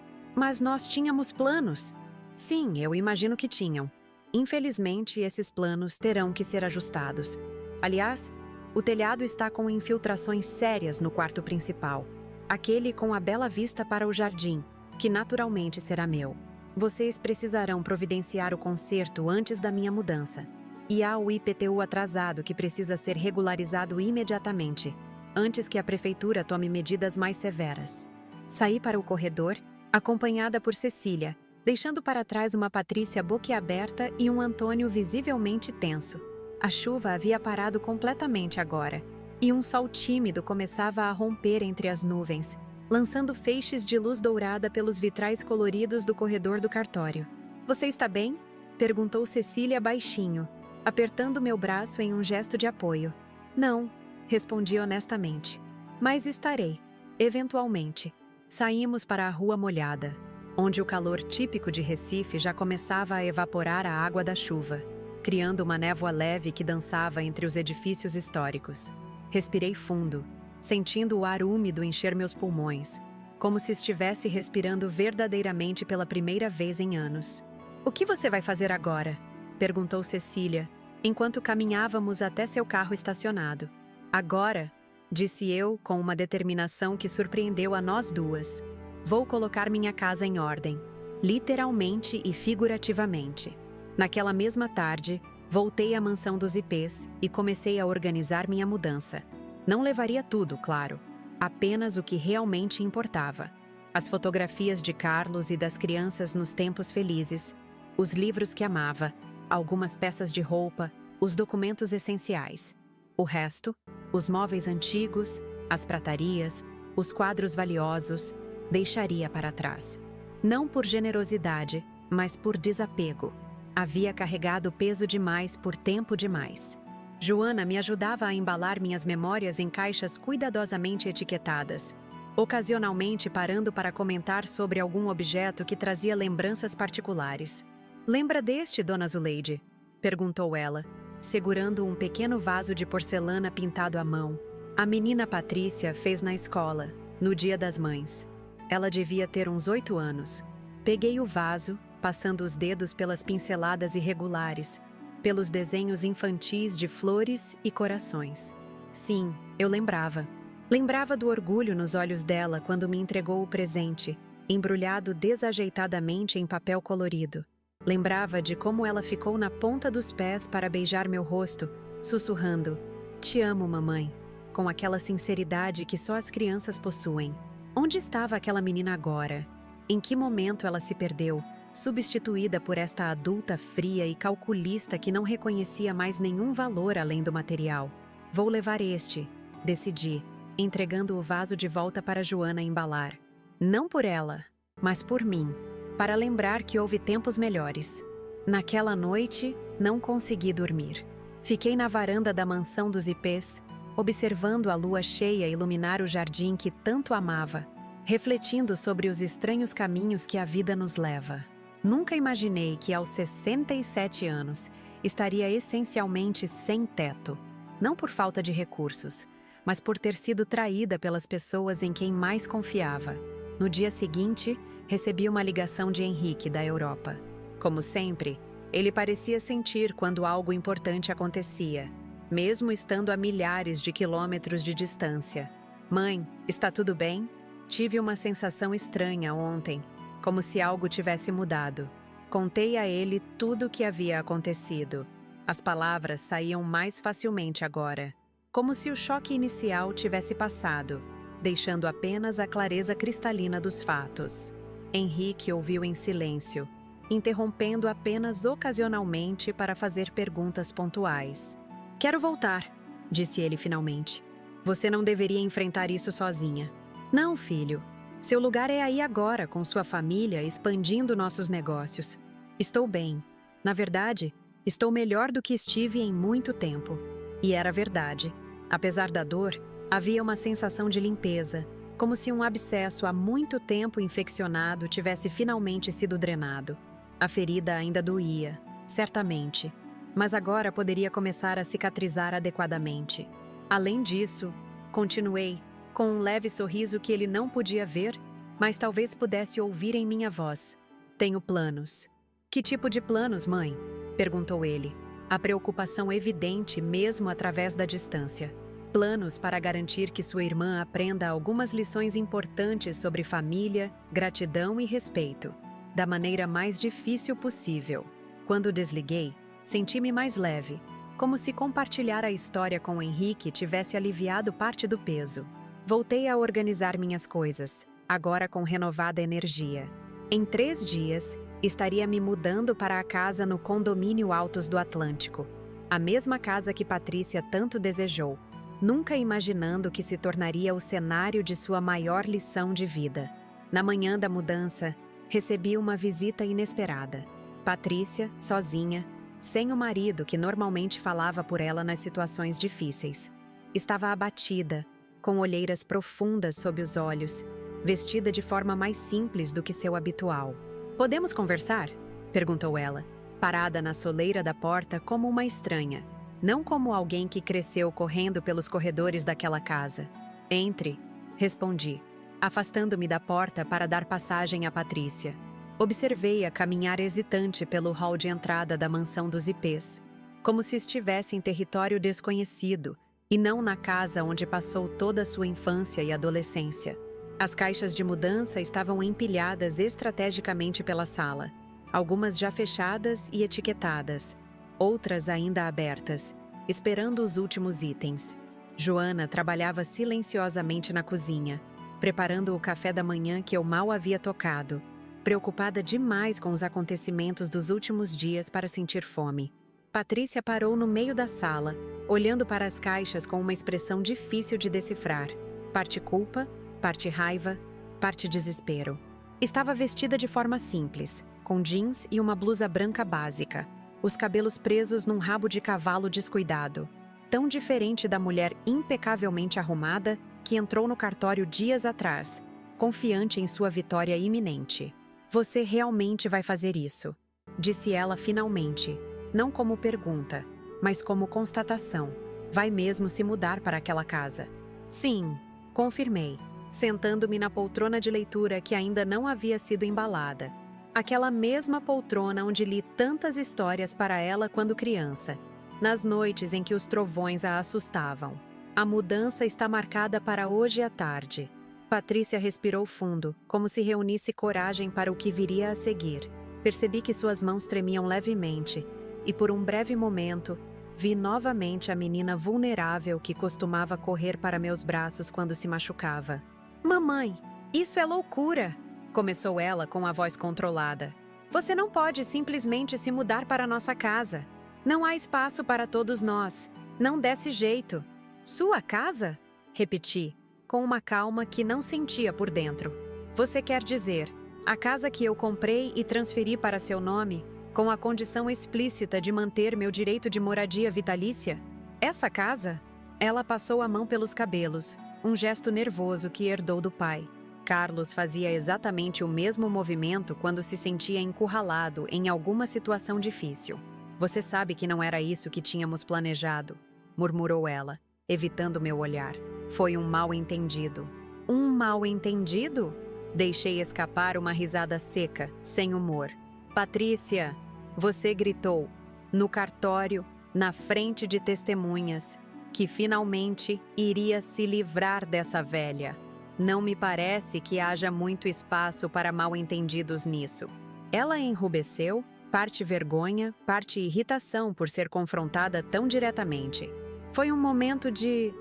nós tínhamos planos." "Sim, eu imagino que tinham. Infelizmente, esses planos terão que ser ajustados. Aliás, o telhado está com infiltrações sérias no quarto principal, aquele com a bela vista para o jardim, que naturalmente será meu. Vocês precisarão providenciar o conserto antes da minha mudança. E há o IPTU atrasado que precisa ser regularizado imediatamente, antes que a prefeitura tome medidas mais severas." Saí para o corredor, acompanhada por Cecília, deixando para trás uma Patrícia boquiaberta e um Antônio visivelmente tenso. A chuva havia parado completamente agora, e um sol tímido começava a romper entre as nuvens, lançando feixes de luz dourada pelos vitrais coloridos do corredor do cartório. "Você está bem?" perguntou Cecília baixinho, apertando meu braço em um gesto de apoio. "Não", respondi honestamente. "Mas estarei, eventualmente." Saímos para a rua molhada, onde o calor típico de Recife já começava a evaporar a água da chuva, criando uma névoa leve que dançava entre os edifícios históricos. Respirei fundo, sentindo o ar úmido encher meus pulmões, como se estivesse respirando verdadeiramente pela primeira vez em anos. "O que você vai fazer agora?" perguntou Cecília, enquanto caminhávamos até seu carro estacionado. "Agora", disse eu com uma determinação que surpreendeu a nós duas, "vou colocar minha casa em ordem, literalmente e figurativamente." Naquela mesma tarde, voltei à mansão dos IPs e comecei a organizar minha mudança. Não levaria tudo, claro, apenas o que realmente importava. As fotografias de Carlos e das crianças nos tempos felizes, os livros que amava, algumas peças de roupa, os documentos essenciais. O resto, os móveis antigos, as pratarias, os quadros valiosos, deixaria para trás. Não por generosidade, mas por desapego. Havia carregado peso demais por tempo demais. Joana me ajudava a embalar minhas memórias em caixas cuidadosamente etiquetadas, ocasionalmente parando para comentar sobre algum objeto que trazia lembranças particulares. "Lembra deste, Dona Zuleide?" perguntou ela, segurando um pequeno vaso de porcelana pintado à mão. A menina Patrícia fez na escola, no Dia das Mães. Ela devia ter uns 8 anos. Peguei o vaso, passando os dedos pelas pinceladas irregulares, pelos desenhos infantis de flores e corações. Sim, eu lembrava. Lembrava do orgulho nos olhos dela quando me entregou o presente, embrulhado desajeitadamente em papel colorido. Lembrava de como ela ficou na ponta dos pés para beijar meu rosto, sussurrando: "Te amo, mamãe", com aquela sinceridade que só as crianças possuem. Onde estava aquela menina agora? Em que momento ela se perdeu, substituída por esta adulta fria e calculista que não reconhecia mais nenhum valor além do material? "Vou levar este", decidi, entregando o vaso de volta para Joana embalar. Não por ela, mas por mim, para lembrar que houve tempos melhores. Naquela noite, não consegui dormir. Fiquei na varanda da mansão dos Ipês, observando a lua cheia iluminar o jardim que tanto amava, refletindo sobre os estranhos caminhos que a vida nos leva. Nunca imaginei que aos 67 anos estaria essencialmente sem teto, não por falta de recursos, mas por ter sido traída pelas pessoas em quem mais confiava. No dia seguinte, recebi uma ligação de Henrique, da Europa. Como sempre, ele parecia sentir quando algo importante acontecia, mesmo estando a milhares de quilômetros de distância. "Mãe, está tudo bem?" Tive uma sensação estranha ontem, como se algo tivesse mudado. Contei a ele tudo o que havia acontecido. As palavras saíam mais facilmente agora, como se o choque inicial tivesse passado, deixando apenas a clareza cristalina dos fatos. Henrique ouviu em silêncio, interrompendo apenas ocasionalmente para fazer perguntas pontuais. "Quero voltar", disse ele finalmente. "Você não deveria enfrentar isso sozinha." "Não, filho. Seu lugar é aí agora, com sua família, expandindo nossos negócios. Estou bem. Na verdade, estou melhor do que estive em muito tempo." E era verdade. Apesar da dor, havia uma sensação de limpeza, como se um abscesso há muito tempo infeccionado tivesse finalmente sido drenado. A ferida ainda doía, certamente, mas agora poderia começar a cicatrizar adequadamente. Além disso, continuei, com um leve sorriso que ele não podia ver, mas talvez pudesse ouvir em minha voz: "Tenho planos." "Que tipo de planos, mãe?" perguntou ele, a preocupação evidente mesmo através da distância. "Planos para garantir que sua irmã aprenda algumas lições importantes sobre família, gratidão e respeito, da maneira mais difícil possível." Quando desliguei, senti-me mais leve, como se compartilhar a história com o Henrique tivesse aliviado parte do peso. Voltei a organizar minhas coisas, agora com renovada energia. Em 3 dias, estaria me mudando para a casa no condomínio Altos do Atlântico, a mesma casa que Patrícia tanto desejou, nunca imaginando que se tornaria o cenário de sua maior lição de vida. Na manhã da mudança, recebi uma visita inesperada. Patrícia, sozinha, sem o marido que normalmente falava por ela nas situações difíceis. Estava abatida, com olheiras profundas sob os olhos, vestida de forma mais simples do que seu habitual. "Podemos conversar?" perguntou ela, parada na soleira da porta como uma estranha, não como alguém que cresceu correndo pelos corredores daquela casa. "Entre", respondi, afastando-me da porta para dar passagem a Patrícia. Observei-a caminhar hesitante pelo hall de entrada da mansão dos Ipês, como se estivesse em território desconhecido e não na casa onde passou toda a sua infância e adolescência. As caixas de mudança estavam empilhadas estrategicamente pela sala, algumas já fechadas e etiquetadas, outras ainda abertas, esperando os últimos itens. Joana trabalhava silenciosamente na cozinha, preparando o café da manhã que eu mal havia tocado, preocupada demais com os acontecimentos dos últimos dias para sentir fome. Patrícia parou no meio da sala, olhando para as caixas com uma expressão difícil de decifrar. Parte culpa, parte raiva, parte desespero. Estava vestida de forma simples, com jeans e uma blusa branca básica, os cabelos presos num rabo de cavalo descuidado, tão diferente da mulher impecavelmente arrumada que entrou no cartório dias atrás, confiante em sua vitória iminente. "Você realmente vai fazer isso?", disse ela finalmente, não como pergunta, mas como constatação. "Vai mesmo se mudar para aquela casa?" "Sim", confirmei, sentando-me na poltrona de leitura que ainda não havia sido embalada. Aquela mesma poltrona onde li tantas histórias para ela quando criança, nas noites em que os trovões a assustavam. "A mudança está marcada para hoje à tarde." Patrícia respirou fundo, como se reunisse coragem para o que viria a seguir. Percebi que suas mãos tremiam levemente, e por um breve momento, vi novamente a menina vulnerável que costumava correr para meus braços quando se machucava. "Mamãe, isso é loucura!" começou ela com a voz controlada. "Você não pode simplesmente se mudar para nossa casa. Não há espaço para todos nós. Não desse jeito." "Sua casa?" repeti, com uma calma que não sentia por dentro. "Você quer dizer, a casa que eu comprei e transferi para seu nome, com a condição explícita de manter meu direito de moradia vitalícia? Essa casa?" Ela passou a mão pelos cabelos, um gesto nervoso que herdou do pai. Carlos fazia exatamente o mesmo movimento quando se sentia encurralado em alguma situação difícil. "Você sabe que não era isso que tínhamos planejado", murmurou ela, evitando meu olhar. "Foi um mal-entendido." "Um mal-entendido?" Deixei escapar uma risada seca, sem humor. "Patrícia", você gritou, no cartório, na frente de testemunhas, que finalmente iria se livrar dessa velha. "Não me parece que haja muito espaço para mal-entendidos nisso." Ela enrubesceu, parte vergonha, parte irritação por ser confrontada tão diretamente. Foi um momento de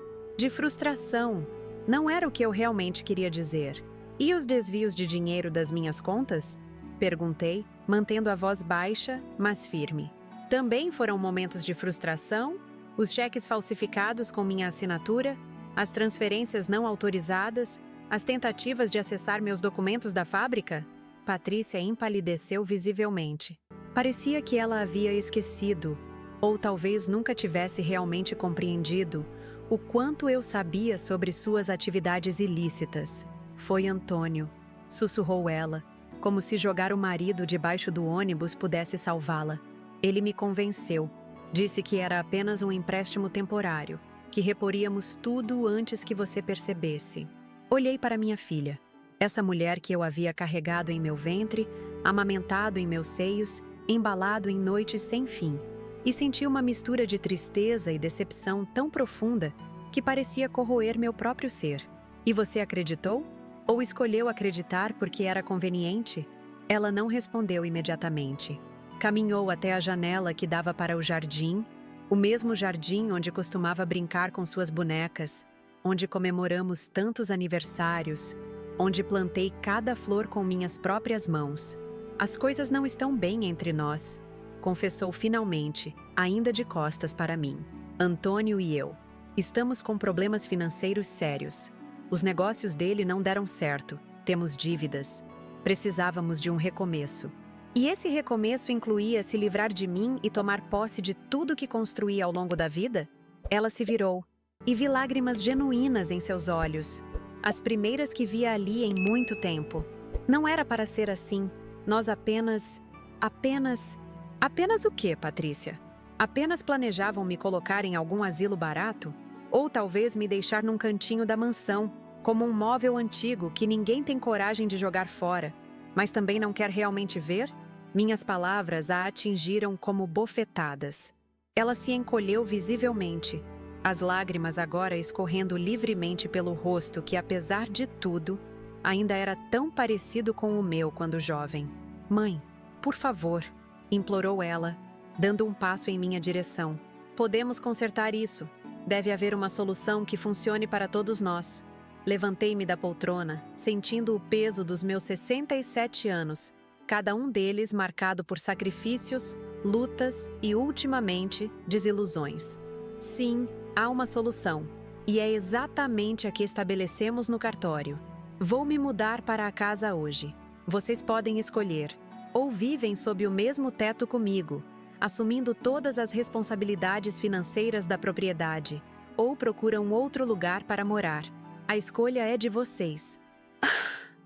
frustração. Não era o que eu realmente queria dizer. "E os desvios de dinheiro das minhas contas?" perguntei, mantendo a voz baixa, mas firme. "Também foram momentos de frustração? Os cheques falsificados com minha assinatura? As transferências não autorizadas? As tentativas de acessar meus documentos da fábrica?" Patrícia empalideceu visivelmente. Parecia que ela havia esquecido, ou talvez nunca tivesse realmente compreendido, o quanto eu sabia sobre suas atividades ilícitas. "Foi Antônio", sussurrou ela, como se jogar o marido debaixo do ônibus pudesse salvá-la. "Ele me convenceu. Disse que era apenas um empréstimo temporário, que reporíamos tudo antes que você percebesse." Olhei para minha filha, essa mulher que eu havia carregado em meu ventre, amamentado em meus seios, embalado em noites sem fim, e senti uma mistura de tristeza e decepção tão profunda que parecia corroer meu próprio ser. "E você acreditou? Ou escolheu acreditar porque era conveniente?" Ela não respondeu imediatamente. Caminhou até a janela que dava para o jardim, o mesmo jardim onde costumava brincar com suas bonecas, onde comemoramos tantos aniversários, onde plantei cada flor com minhas próprias mãos. "As coisas não estão bem entre nós", confessou finalmente, ainda de costas para mim. "Antônio e eu estamos com problemas financeiros sérios. Os negócios dele não deram certo, temos dívidas. Precisávamos de um recomeço. E esse recomeço incluía se livrar de mim e tomar posse de tudo que construí ao longo da vida?" Ela se virou, e vi lágrimas genuínas em seus olhos, as primeiras que via ali em muito tempo. "Não era para ser assim. Nós apenas o quê, Patrícia? Apenas planejavam me colocar em algum asilo barato? Ou talvez me deixar num cantinho da mansão, como um móvel antigo que ninguém tem coragem de jogar fora, mas também não quer realmente ver?" Minhas palavras a atingiram como bofetadas. Ela se encolheu visivelmente, as lágrimas agora escorrendo livremente pelo rosto que, apesar de tudo, ainda era tão parecido com o meu quando jovem. "Mãe, por favor", implorou ela, dando um passo em minha direção. "Podemos consertar isso. Deve haver uma solução que funcione para todos nós." Levantei-me da poltrona, sentindo o peso dos meus 67 anos, cada um deles marcado por sacrifícios, lutas e, ultimamente, desilusões. "Sim, há uma solução, e é exatamente a que estabelecemos no cartório." Vou me mudar para a casa hoje. Vocês podem escolher. Ou vivem sob o mesmo teto comigo, assumindo todas as responsabilidades financeiras da propriedade, ou procuram outro lugar para morar. A escolha é de vocês.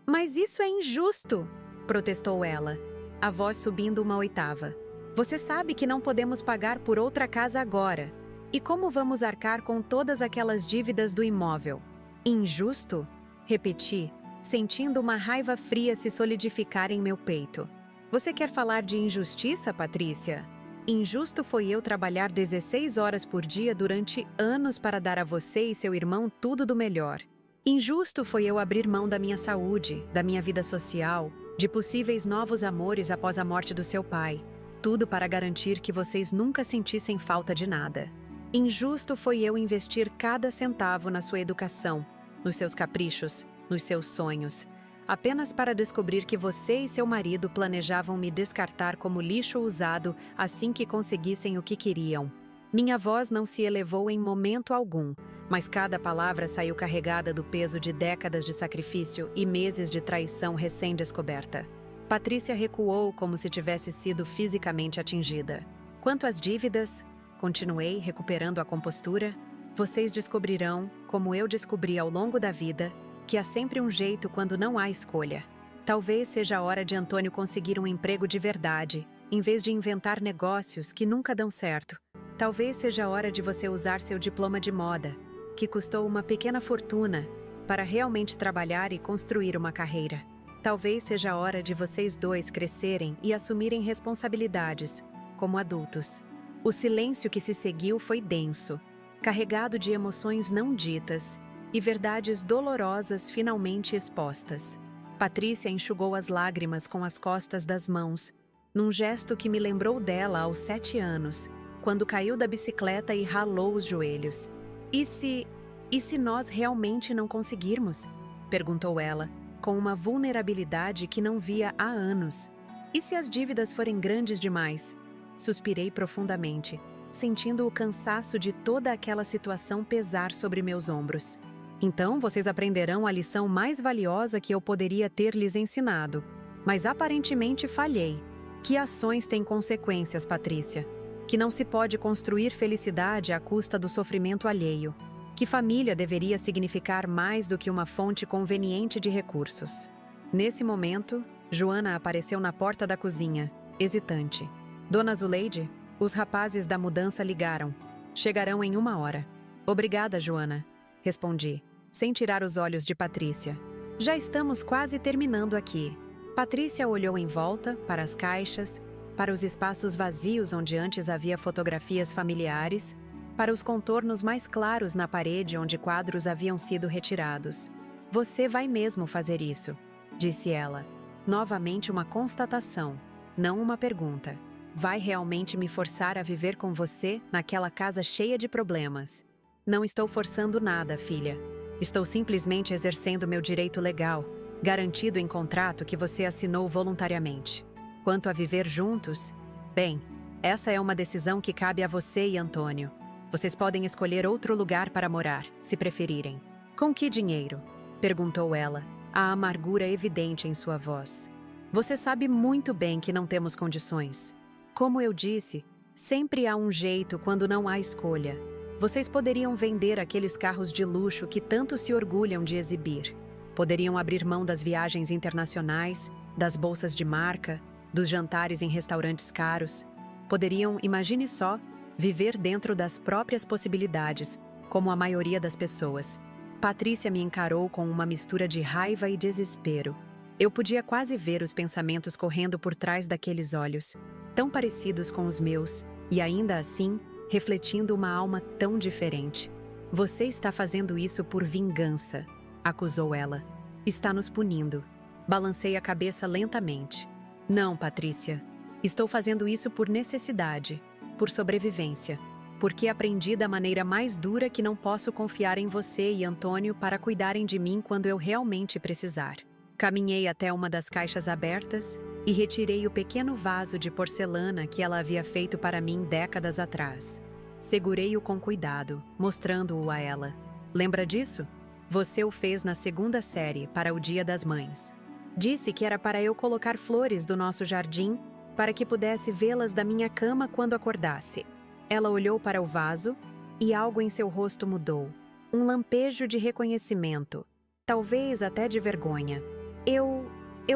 Mas isso é injusto, protestou ela, a voz subindo uma oitava. Você sabe que não podemos pagar por outra casa agora. E como vamos arcar com todas aquelas dívidas do imóvel? Injusto? Repeti, sentindo uma raiva fria se solidificar em meu peito. Você quer falar de injustiça, Patrícia? Injusto foi eu trabalhar 16 horas por dia durante anos para dar a você e seu irmão tudo do melhor. Injusto foi eu abrir mão da minha saúde, da minha vida social, de possíveis novos amores após a morte do seu pai. Tudo para garantir que vocês nunca sentissem falta de nada. Injusto foi eu investir cada centavo na sua educação, nos seus caprichos, nos seus sonhos, apenas para descobrir que você e seu marido planejavam me descartar como lixo usado assim que conseguissem o que queriam. Minha voz não se elevou em momento algum, mas cada palavra saiu carregada do peso de décadas de sacrifício e meses de traição recém-descoberta. Patrícia recuou como se tivesse sido fisicamente atingida. Quanto às dívidas, continuei recuperando a compostura, vocês descobrirão, como eu descobri ao longo da vida, que há sempre um jeito quando não há escolha. Talvez seja a hora de Antônio conseguir um emprego de verdade, em vez de inventar negócios que nunca dão certo. Talvez seja a hora de você usar seu diploma de moda, que custou uma pequena fortuna, para realmente trabalhar e construir uma carreira. Talvez seja a hora de vocês dois crescerem e assumirem responsabilidades, como adultos. O silêncio que se seguiu foi denso, carregado de emoções não ditas, e verdades dolorosas finalmente expostas. Patrícia enxugou as lágrimas com as costas das mãos, num gesto que me lembrou dela aos 7 anos, quando caiu da bicicleta e ralou os joelhos. E se nós realmente não conseguirmos? Perguntou ela, com uma vulnerabilidade que não via há anos. E se as dívidas forem grandes demais? Suspirei profundamente, sentindo o cansaço de toda aquela situação pesar sobre meus ombros. Então vocês aprenderão a lição mais valiosa que eu poderia ter lhes ensinado. Mas aparentemente falhei. Que ações têm consequências, Patrícia? Que não se pode construir felicidade à custa do sofrimento alheio. Que família deveria significar mais do que uma fonte conveniente de recursos. Nesse momento, Joana apareceu na porta da cozinha, hesitante. Dona Zuleide, os rapazes da mudança ligaram. Chegarão em 1 hora. Obrigada, Joana, respondi, sem tirar os olhos de Patrícia. Já estamos quase terminando aqui. Patrícia olhou em volta, para as caixas, para os espaços vazios onde antes havia fotografias familiares, para os contornos mais claros na parede onde quadros haviam sido retirados. Você vai mesmo fazer isso, disse ela. Novamente uma constatação, não uma pergunta. Vai realmente me forçar a viver com você naquela casa cheia de problemas? Não estou forçando nada, filha. Estou simplesmente exercendo meu direito legal, garantido em contrato que você assinou voluntariamente. Quanto a viver juntos, bem, essa é uma decisão que cabe a você e Antônio. Vocês podem escolher outro lugar para morar, se preferirem. Com que dinheiro? Perguntou ela, a amargura evidente em sua voz. Você sabe muito bem que não temos condições. Como eu disse, sempre há um jeito quando não há escolha. Vocês poderiam vender aqueles carros de luxo que tanto se orgulham de exibir. Poderiam abrir mão das viagens internacionais, das bolsas de marca, dos jantares em restaurantes caros. Poderiam, imagine só, viver dentro das próprias possibilidades, como a maioria das pessoas. Patrícia me encarou com uma mistura de raiva e desespero. Eu podia quase ver os pensamentos correndo por trás daqueles olhos, tão parecidos com os meus, e ainda assim, refletindo uma alma tão diferente. Você está fazendo isso por vingança, acusou ela. Está nos punindo. Balancei a cabeça lentamente. Não, Patrícia. Estou fazendo isso por necessidade, por sobrevivência, porque aprendi da maneira mais dura que não posso confiar em você e Antônio para cuidarem de mim quando eu realmente precisar. Caminhei até uma das caixas abertas e retirei o pequeno vaso de porcelana que ela havia feito para mim décadas atrás. Segurei-o com cuidado, mostrando-o a ela. Lembra disso? Você o fez na segunda série, para o Dia das Mães. Disse que era para eu colocar flores do nosso jardim, para que pudesse vê-las da minha cama quando acordasse. Ela olhou para o vaso e algo em seu rosto mudou. Um lampejo de reconhecimento, talvez até de vergonha. Eu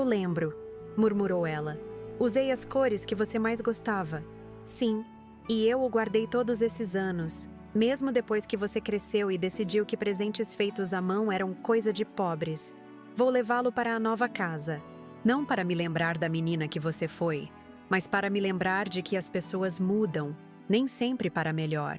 lembro, murmurou ela. Usei as cores que você mais gostava. Sim, e eu o guardei todos esses anos, mesmo depois que você cresceu e decidiu que presentes feitos à mão eram coisa de pobres. Vou levá-lo para a nova casa. Não para me lembrar da menina que você foi, mas para me lembrar de que as pessoas mudam, nem sempre para melhor.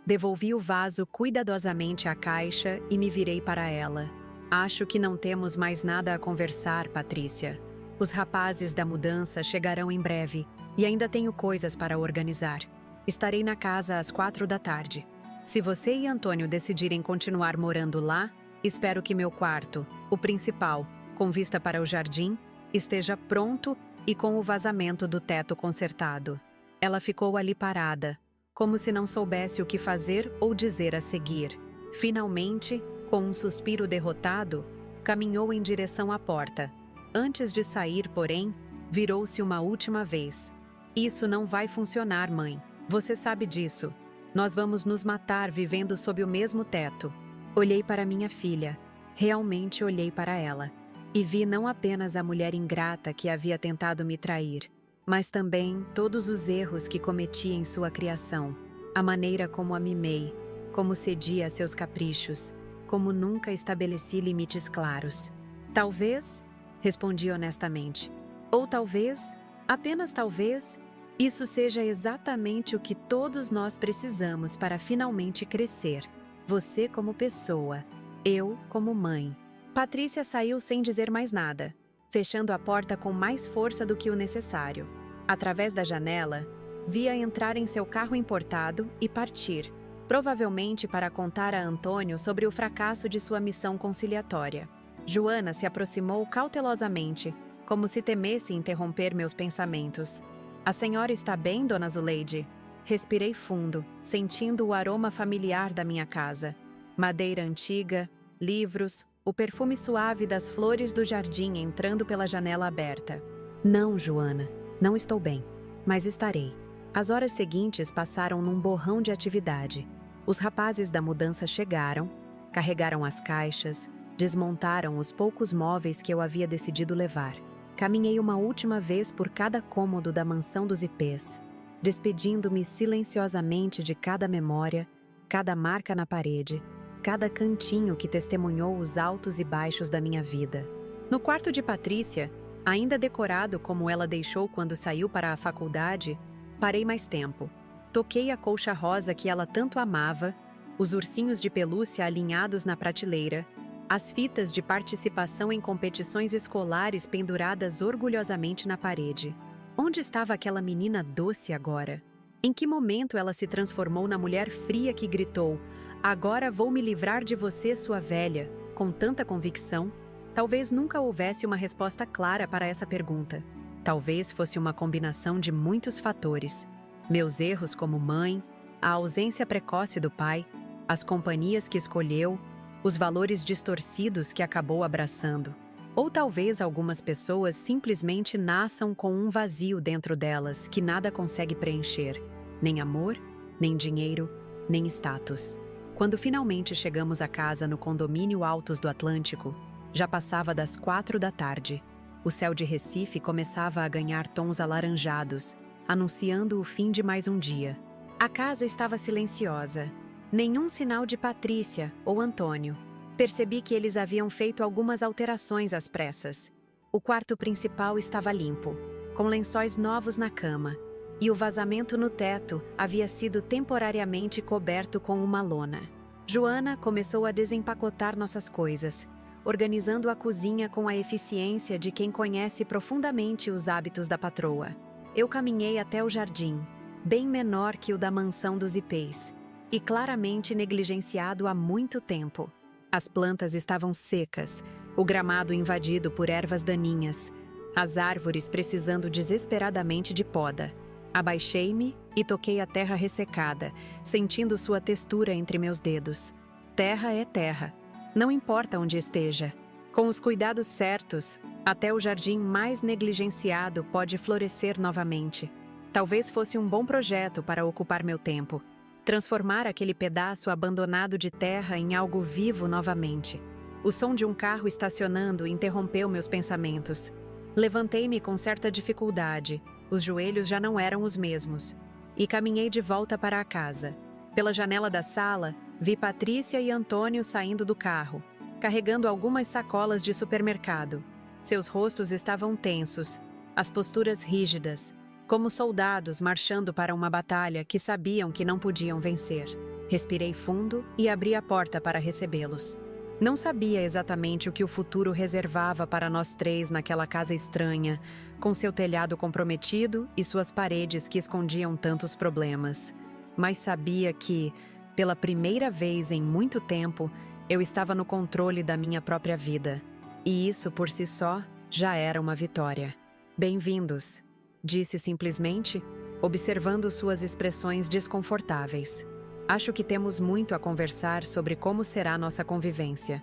Devolvi o vaso cuidadosamente à caixa e me virei para ela. Acho que não temos mais nada a conversar, Patrícia. Os rapazes da mudança chegarão em breve e ainda tenho coisas para organizar. Estarei na casa às 4 da tarde. Se você e Antônio decidirem continuar morando lá, espero que meu quarto, o principal, com vista para o jardim, esteja pronto e com o vazamento do teto consertado. Ela ficou ali parada, como se não soubesse o que fazer ou dizer a seguir. Finalmente, com um suspiro derrotado, caminhou em direção à porta. Antes de sair, porém, virou-se uma última vez. Isso não vai funcionar, mãe. Você sabe disso. Nós vamos nos matar vivendo sob o mesmo teto. Olhei para minha filha. Realmente olhei para ela. E vi não apenas a mulher ingrata que havia tentado me trair, mas também todos os erros que cometi em sua criação. A maneira como a mimei, como cedi a seus caprichos, como nunca estabeleci limites claros. Talvez, respondi honestamente, ou talvez, apenas talvez, isso seja exatamente o que todos nós precisamos para finalmente crescer. Você como pessoa, eu como mãe. Patrícia saiu sem dizer mais nada, fechando a porta com mais força do que o necessário. Através da janela, via entrar em seu carro importado e partir, provavelmente para contar a Antônio sobre o fracasso de sua missão conciliatória. Joana se aproximou cautelosamente, como se temesse interromper meus pensamentos. A senhora está bem, dona Zuleide? Respirei fundo, sentindo o aroma familiar da minha casa. Madeira antiga, livros, o perfume suave das flores do jardim entrando pela janela aberta. Não, Joana, não estou bem, mas estarei. As horas seguintes passaram num borrão de atividade. Os rapazes da mudança chegaram, carregaram as caixas, desmontaram os poucos móveis que eu havia decidido levar. Caminhei uma última vez por cada cômodo da mansão dos ipês, despedindo-me silenciosamente de cada memória, cada marca na parede, cada cantinho que testemunhou os altos e baixos da minha vida. No quarto de Patrícia, ainda decorado como ela deixou quando saiu para a faculdade, parei mais tempo. Toquei a colcha rosa que ela tanto amava, os ursinhos de pelúcia alinhados na prateleira, as fitas de participação em competições escolares penduradas orgulhosamente na parede. Onde estava aquela menina doce agora? Em que momento ela se transformou na mulher fria que gritou: "Agora vou me livrar de você, sua velha", com tanta convicção? Talvez nunca houvesse uma resposta clara para essa pergunta. Talvez fosse uma combinação de muitos fatores. Meus erros como mãe, a ausência precoce do pai, as companhias que escolheu, os valores distorcidos que acabou abraçando. Ou talvez algumas pessoas simplesmente nasçam com um vazio dentro delas que nada consegue preencher. Nem amor, nem dinheiro, nem status. Quando finalmente chegamos à casa no condomínio Altos do Atlântico, já passava das 4 da tarde. O céu de Recife começava a ganhar tons alaranjados, anunciando o fim de mais um dia. A casa estava silenciosa. Nenhum sinal de Patrícia ou Antônio. Percebi que eles haviam feito algumas alterações às pressas. O quarto principal estava limpo, com lençóis novos na cama, e o vazamento no teto havia sido temporariamente coberto com uma lona. Joana começou a desempacotar nossas coisas, organizando a cozinha com a eficiência de quem conhece profundamente os hábitos da patroa. Eu caminhei até o jardim, bem menor que o da mansão dos ipês, e claramente negligenciado há muito tempo. As plantas estavam secas, o gramado invadido por ervas daninhas, as árvores precisando desesperadamente de poda. Abaixei-me e toquei a terra ressecada, sentindo sua textura entre meus dedos. Terra é terra. não importa onde esteja. Com os cuidados certos, até o jardim mais negligenciado pode florescer novamente. Talvez fosse um bom projeto para ocupar meu tempo. Transformar aquele pedaço abandonado de terra em algo vivo novamente. O som de um carro estacionando interrompeu meus pensamentos. Levantei-me com certa dificuldade, os joelhos já não eram os mesmos, e caminhei de volta para a casa. Pela janela da sala, vi Patrícia e Antônio saindo do carro, carregando algumas sacolas de supermercado. Seus rostos estavam tensos, as posturas rígidas, como soldados marchando para uma batalha que sabiam que não podiam vencer. Respirei fundo e abri a porta para recebê-los. Não sabia exatamente o que o futuro reservava para nós três naquela casa estranha, com seu telhado comprometido e suas paredes que escondiam tantos problemas. Mas sabia que, pela primeira vez em muito tempo, eu estava no controle da minha própria vida. E isso, por si só, já era uma vitória. Bem-vindos, disse simplesmente, observando suas expressões desconfortáveis. Acho que temos muito a conversar sobre como será nossa convivência.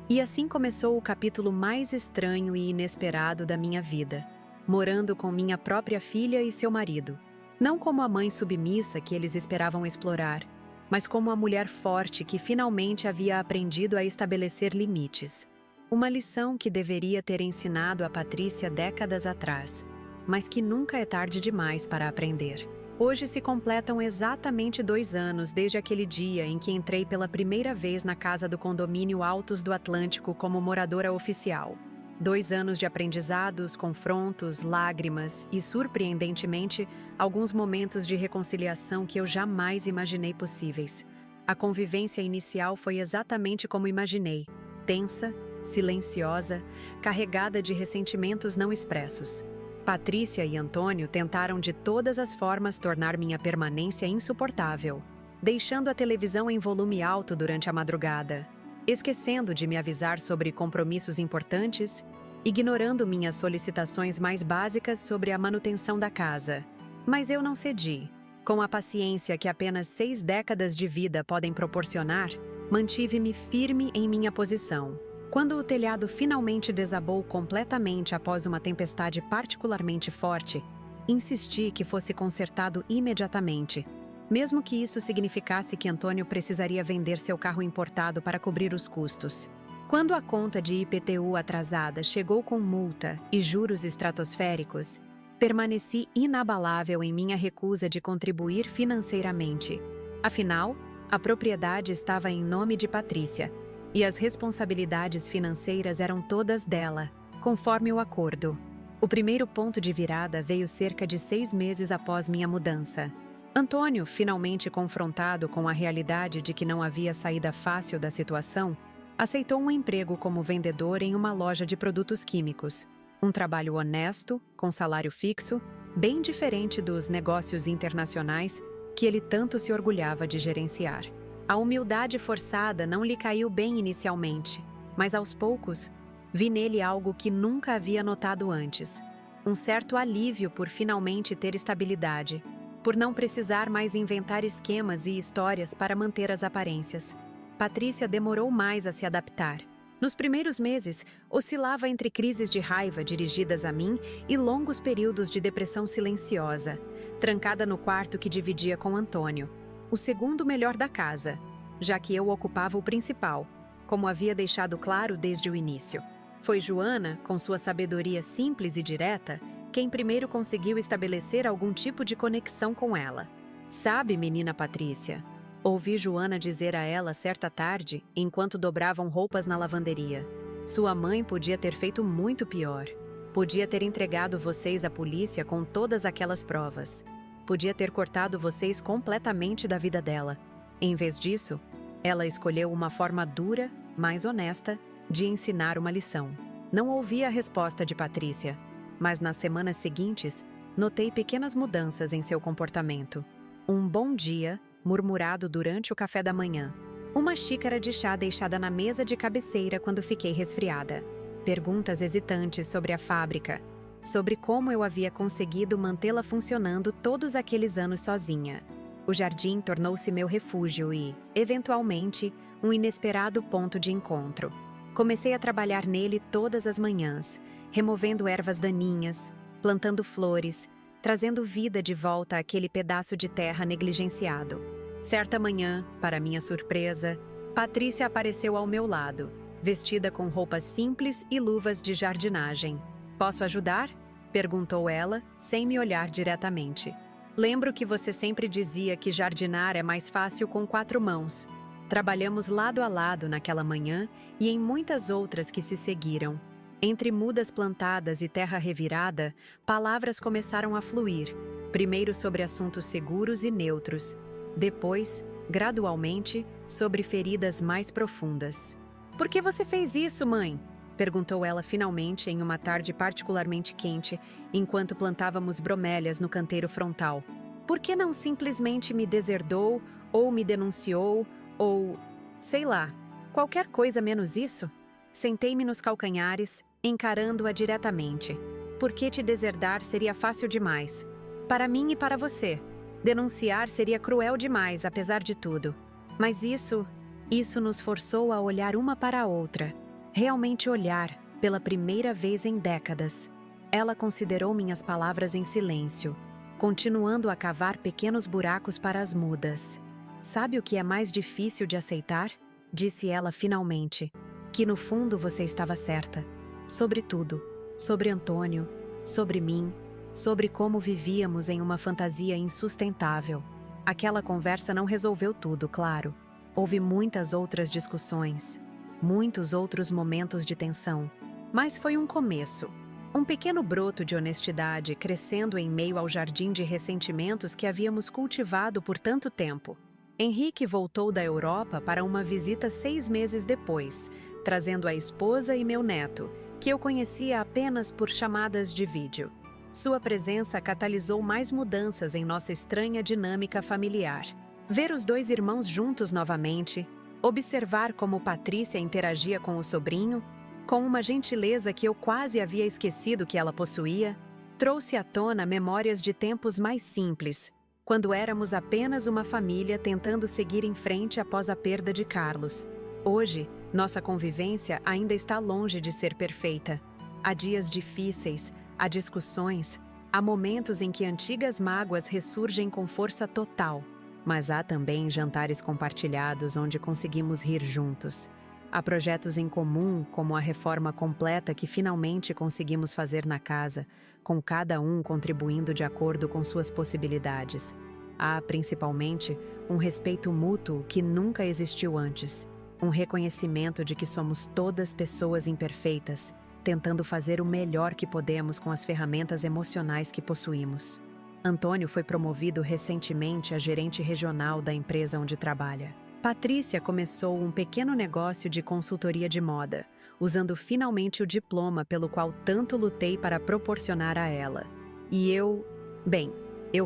E assim começou o capítulo mais estranho e inesperado da minha vida, morando com minha própria filha e seu marido. Não como a mãe submissa que eles esperavam explorar, mas como a mulher forte que finalmente havia aprendido a estabelecer limites. Uma lição que deveria ter ensinado a Patrícia décadas atrás, mas que nunca é tarde demais para aprender. Hoje se completam exatamente 2 anos desde aquele dia em que entrei pela primeira vez na casa do condomínio Altos do Atlântico como moradora oficial. 2 anos de aprendizados, confrontos, lágrimas e, surpreendentemente, alguns momentos de reconciliação que eu jamais imaginei possíveis. A convivência inicial foi exatamente como imaginei, tensa, silenciosa, carregada de ressentimentos não expressos. Patrícia e Antônio tentaram de todas as formas tornar minha permanência insuportável, deixando a televisão em volume alto durante a madrugada, esquecendo de me avisar sobre compromissos importantes, ignorando minhas solicitações mais básicas sobre a manutenção da casa. Mas eu não cedi. Com a paciência que apenas 6 décadas de vida podem proporcionar, mantive-me firme em minha posição. Quando o telhado finalmente desabou completamente após uma tempestade particularmente forte, insisti que fosse consertado imediatamente, mesmo que isso significasse que Antônio precisaria vender seu carro importado para cobrir os custos. Quando a conta de IPTU atrasada chegou com multa e juros estratosféricos, permaneci inabalável em minha recusa de contribuir financeiramente. Afinal, a propriedade estava em nome de Patrícia, e as responsabilidades financeiras eram todas dela, conforme o acordo. O primeiro ponto de virada veio cerca de 6 meses após minha mudança. Antônio, finalmente confrontado com a realidade de que não havia saída fácil da situação, aceitou um emprego como vendedor em uma loja de produtos químicos. Um trabalho honesto, com salário fixo, bem diferente dos negócios internacionais que ele tanto se orgulhava de gerenciar. A humildade forçada não lhe caiu bem inicialmente, mas aos poucos, vi nele algo que nunca havia notado antes. Um certo alívio por finalmente ter estabilidade, por não precisar mais inventar esquemas e histórias para manter as aparências. Patrícia demorou mais a se adaptar. Nos primeiros meses, oscilava entre crises de raiva dirigidas a mim e longos períodos de depressão silenciosa, trancada no quarto que dividia com Antônio, o segundo melhor da casa, já que eu ocupava o principal, como havia deixado claro desde o início. Foi Joana, com sua sabedoria simples e direta, quem primeiro conseguiu estabelecer algum tipo de conexão com ela. "Sabe, menina Patrícia", ouvi Joana dizer a ela certa tarde, enquanto dobravam roupas na lavanderia. "Sua mãe podia ter feito muito pior. Podia ter entregado vocês à polícia com todas aquelas provas. Podia ter cortado vocês completamente da vida dela. Em vez disso, ela escolheu uma forma dura, mais honesta, de ensinar uma lição." Não ouvi a resposta de Patrícia, mas nas semanas seguintes, notei pequenas mudanças em seu comportamento. Um bom dia, murmurado durante o café da manhã. Uma xícara de chá deixada na mesa de cabeceira quando fiquei resfriada. Perguntas hesitantes sobre a fábrica, sobre como eu havia conseguido mantê-la funcionando todos aqueles anos sozinha. O jardim tornou-se meu refúgio e, eventualmente, um inesperado ponto de encontro. Comecei a trabalhar nele todas as manhãs, removendo ervas daninhas, plantando flores, trazendo vida de volta àquele pedaço de terra negligenciado. Certa manhã, para minha surpresa, Patrícia apareceu ao meu lado, vestida com roupas simples e luvas de jardinagem. "Posso ajudar?" perguntou ela, sem me olhar diretamente. "Lembro que você sempre dizia que jardinar é mais fácil com 4 mãos." Trabalhamos lado a lado naquela manhã e em muitas outras que se seguiram. Entre mudas plantadas e terra revirada, palavras começaram a fluir, primeiro sobre assuntos seguros e neutros, depois, gradualmente, sobre feridas mais profundas. "Por que você fez isso, mãe?" perguntou ela finalmente em uma tarde particularmente quente, enquanto plantávamos bromélias no canteiro frontal. "Por que não simplesmente me deserdou, ou me denunciou, ou, sei lá, qualquer coisa menos isso?" Sentei-me nos calcanhares, encarando-a diretamente. "Por que te deserdar seria fácil demais? Para mim e para você. Denunciar seria cruel demais, apesar de tudo. Mas isso nos forçou a olhar uma para a outra. Realmente olhar, pela primeira vez em décadas." Ela considerou minhas palavras em silêncio, continuando a cavar pequenos buracos para as mudas. "Sabe o que é mais difícil de aceitar?" disse ela finalmente. "Que no fundo você estava certa. Sobre tudo. Sobre Antônio, sobre mim, sobre como vivíamos em uma fantasia insustentável. Aquela conversa não resolveu tudo, claro. Houve muitas outras discussões, muitos outros momentos de tensão. Mas foi um começo. Um pequeno broto de honestidade crescendo em meio ao jardim de ressentimentos que havíamos cultivado por tanto tempo. Henrique voltou da Europa para uma visita 6 meses depois, trazendo a esposa e meu neto, que eu conhecia apenas por chamadas de vídeo. Sua presença catalisou mais mudanças em nossa estranha dinâmica familiar. Ver os 2 irmãos juntos novamente, observar como Patrícia interagia com o sobrinho, com uma gentileza que eu quase havia esquecido que ela possuía, trouxe à tona memórias de tempos mais simples, quando éramos apenas uma família tentando seguir em frente após a perda de Carlos. Hoje, nossa convivência ainda está longe de ser perfeita. Há dias difíceis, há discussões, há momentos em que antigas mágoas ressurgem com força total, mas há também jantares compartilhados onde conseguimos rir juntos. Há projetos em comum, como a reforma completa que finalmente conseguimos fazer na casa, com cada um contribuindo de acordo com suas possibilidades. Há, principalmente, um respeito mútuo que nunca existiu antes, um reconhecimento de que somos todas pessoas imperfeitas, tentando fazer o melhor que podemos com as ferramentas emocionais que possuímos. Antônio foi promovido recentemente a gerente regional da empresa onde trabalha. Patrícia começou um pequeno negócio de consultoria de moda, usando finalmente o diploma pelo qual tanto lutei para proporcionar a ela. E eu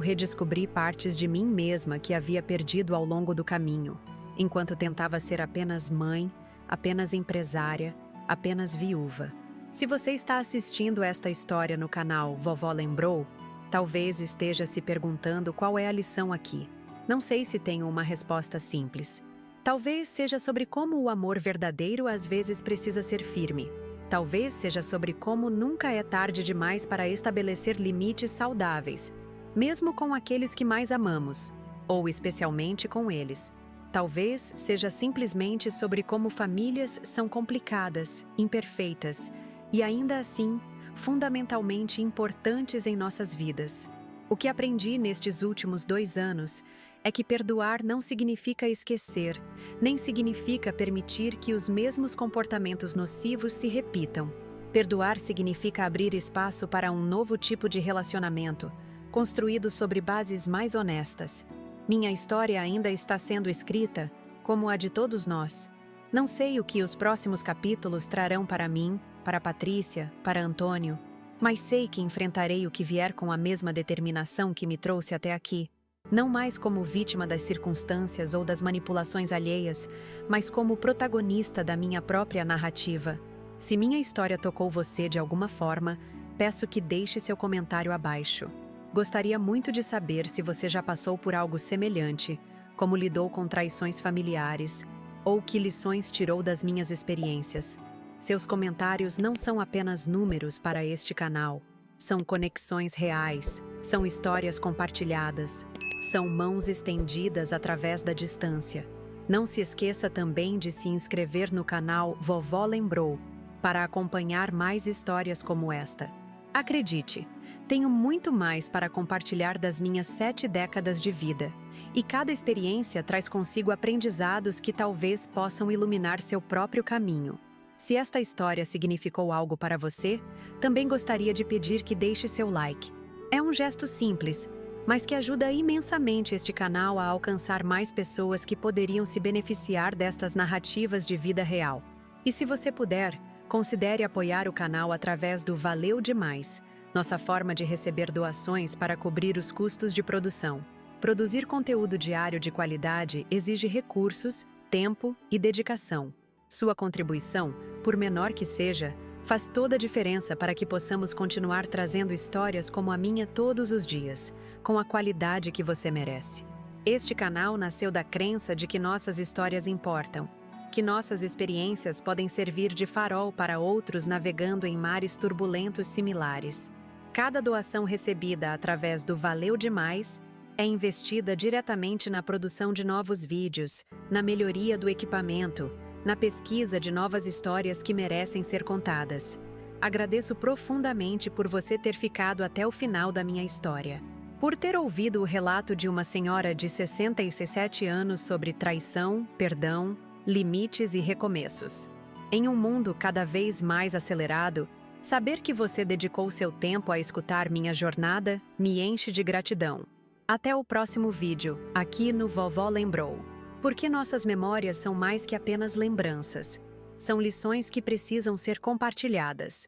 redescobri partes de mim mesma que havia perdido ao longo do caminho, enquanto tentava ser apenas mãe, apenas empresária, apenas viúva. Se você está assistindo esta história no canal Vovó Lembrou, talvez esteja se perguntando qual é a lição aqui. Não sei se tenho uma resposta simples. Talvez seja sobre como o amor verdadeiro às vezes precisa ser firme. Talvez seja sobre como nunca é tarde demais para estabelecer limites saudáveis, mesmo com aqueles que mais amamos, ou especialmente com eles. Talvez seja simplesmente sobre como famílias são complicadas, imperfeitas e ainda assim fundamentalmente importantes em nossas vidas. O que aprendi nestes últimos 2 anos é que perdoar não significa esquecer, nem significa permitir que os mesmos comportamentos nocivos se repitam. Perdoar significa abrir espaço para um novo tipo de relacionamento, construído sobre bases mais honestas. Minha história ainda está sendo escrita, como a de todos nós. Não sei o que os próximos capítulos trarão para mim, para Patrícia, para Antônio, mas sei que enfrentarei o que vier com a mesma determinação que me trouxe até aqui. Não mais como vítima das circunstâncias ou das manipulações alheias, mas como protagonista da minha própria narrativa. Se minha história tocou você de alguma forma, peço que deixe seu comentário abaixo. Gostaria muito de saber se você já passou por algo semelhante, como lidou com traições familiares, ou que lições tirou das minhas experiências. Seus comentários não são apenas números para este canal. São conexões reais, são histórias compartilhadas, são mãos estendidas através da distância. Não se esqueça também de se inscrever no canal Vovó Lembrou para acompanhar mais histórias como esta. Acredite, tenho muito mais para compartilhar das minhas 7 décadas de vida, e cada experiência traz consigo aprendizados que talvez possam iluminar seu próprio caminho. Se esta história significou algo para você, também gostaria de pedir que deixe seu like. É um gesto simples, mas que ajuda imensamente este canal a alcançar mais pessoas que poderiam se beneficiar destas narrativas de vida real. E se você puder, considere apoiar o canal através do Valeu Demais, nossa forma de receber doações para cobrir os custos de produção. Produzir conteúdo diário de qualidade exige recursos, tempo e dedicação. Sua contribuição, por menor que seja, faz toda a diferença para que possamos continuar trazendo histórias como a minha todos os dias, com a qualidade que você merece. Este canal nasceu da crença de que nossas histórias importam, que nossas experiências podem servir de farol para outros navegando em mares turbulentos similares. Cada doação recebida através do Valeu Demais é investida diretamente na produção de novos vídeos, na melhoria do equipamento, na pesquisa de novas histórias que merecem ser contadas. Agradeço profundamente por você ter ficado até o final da minha história. Por ter ouvido o relato de uma senhora de 67 anos sobre traição, perdão, limites e recomeços. Em um mundo cada vez mais acelerado, saber que você dedicou seu tempo a escutar minha jornada me enche de gratidão. Até o próximo vídeo, aqui no Vovó Lembrou. Porque nossas memórias são mais que apenas lembranças. São lições que precisam ser compartilhadas.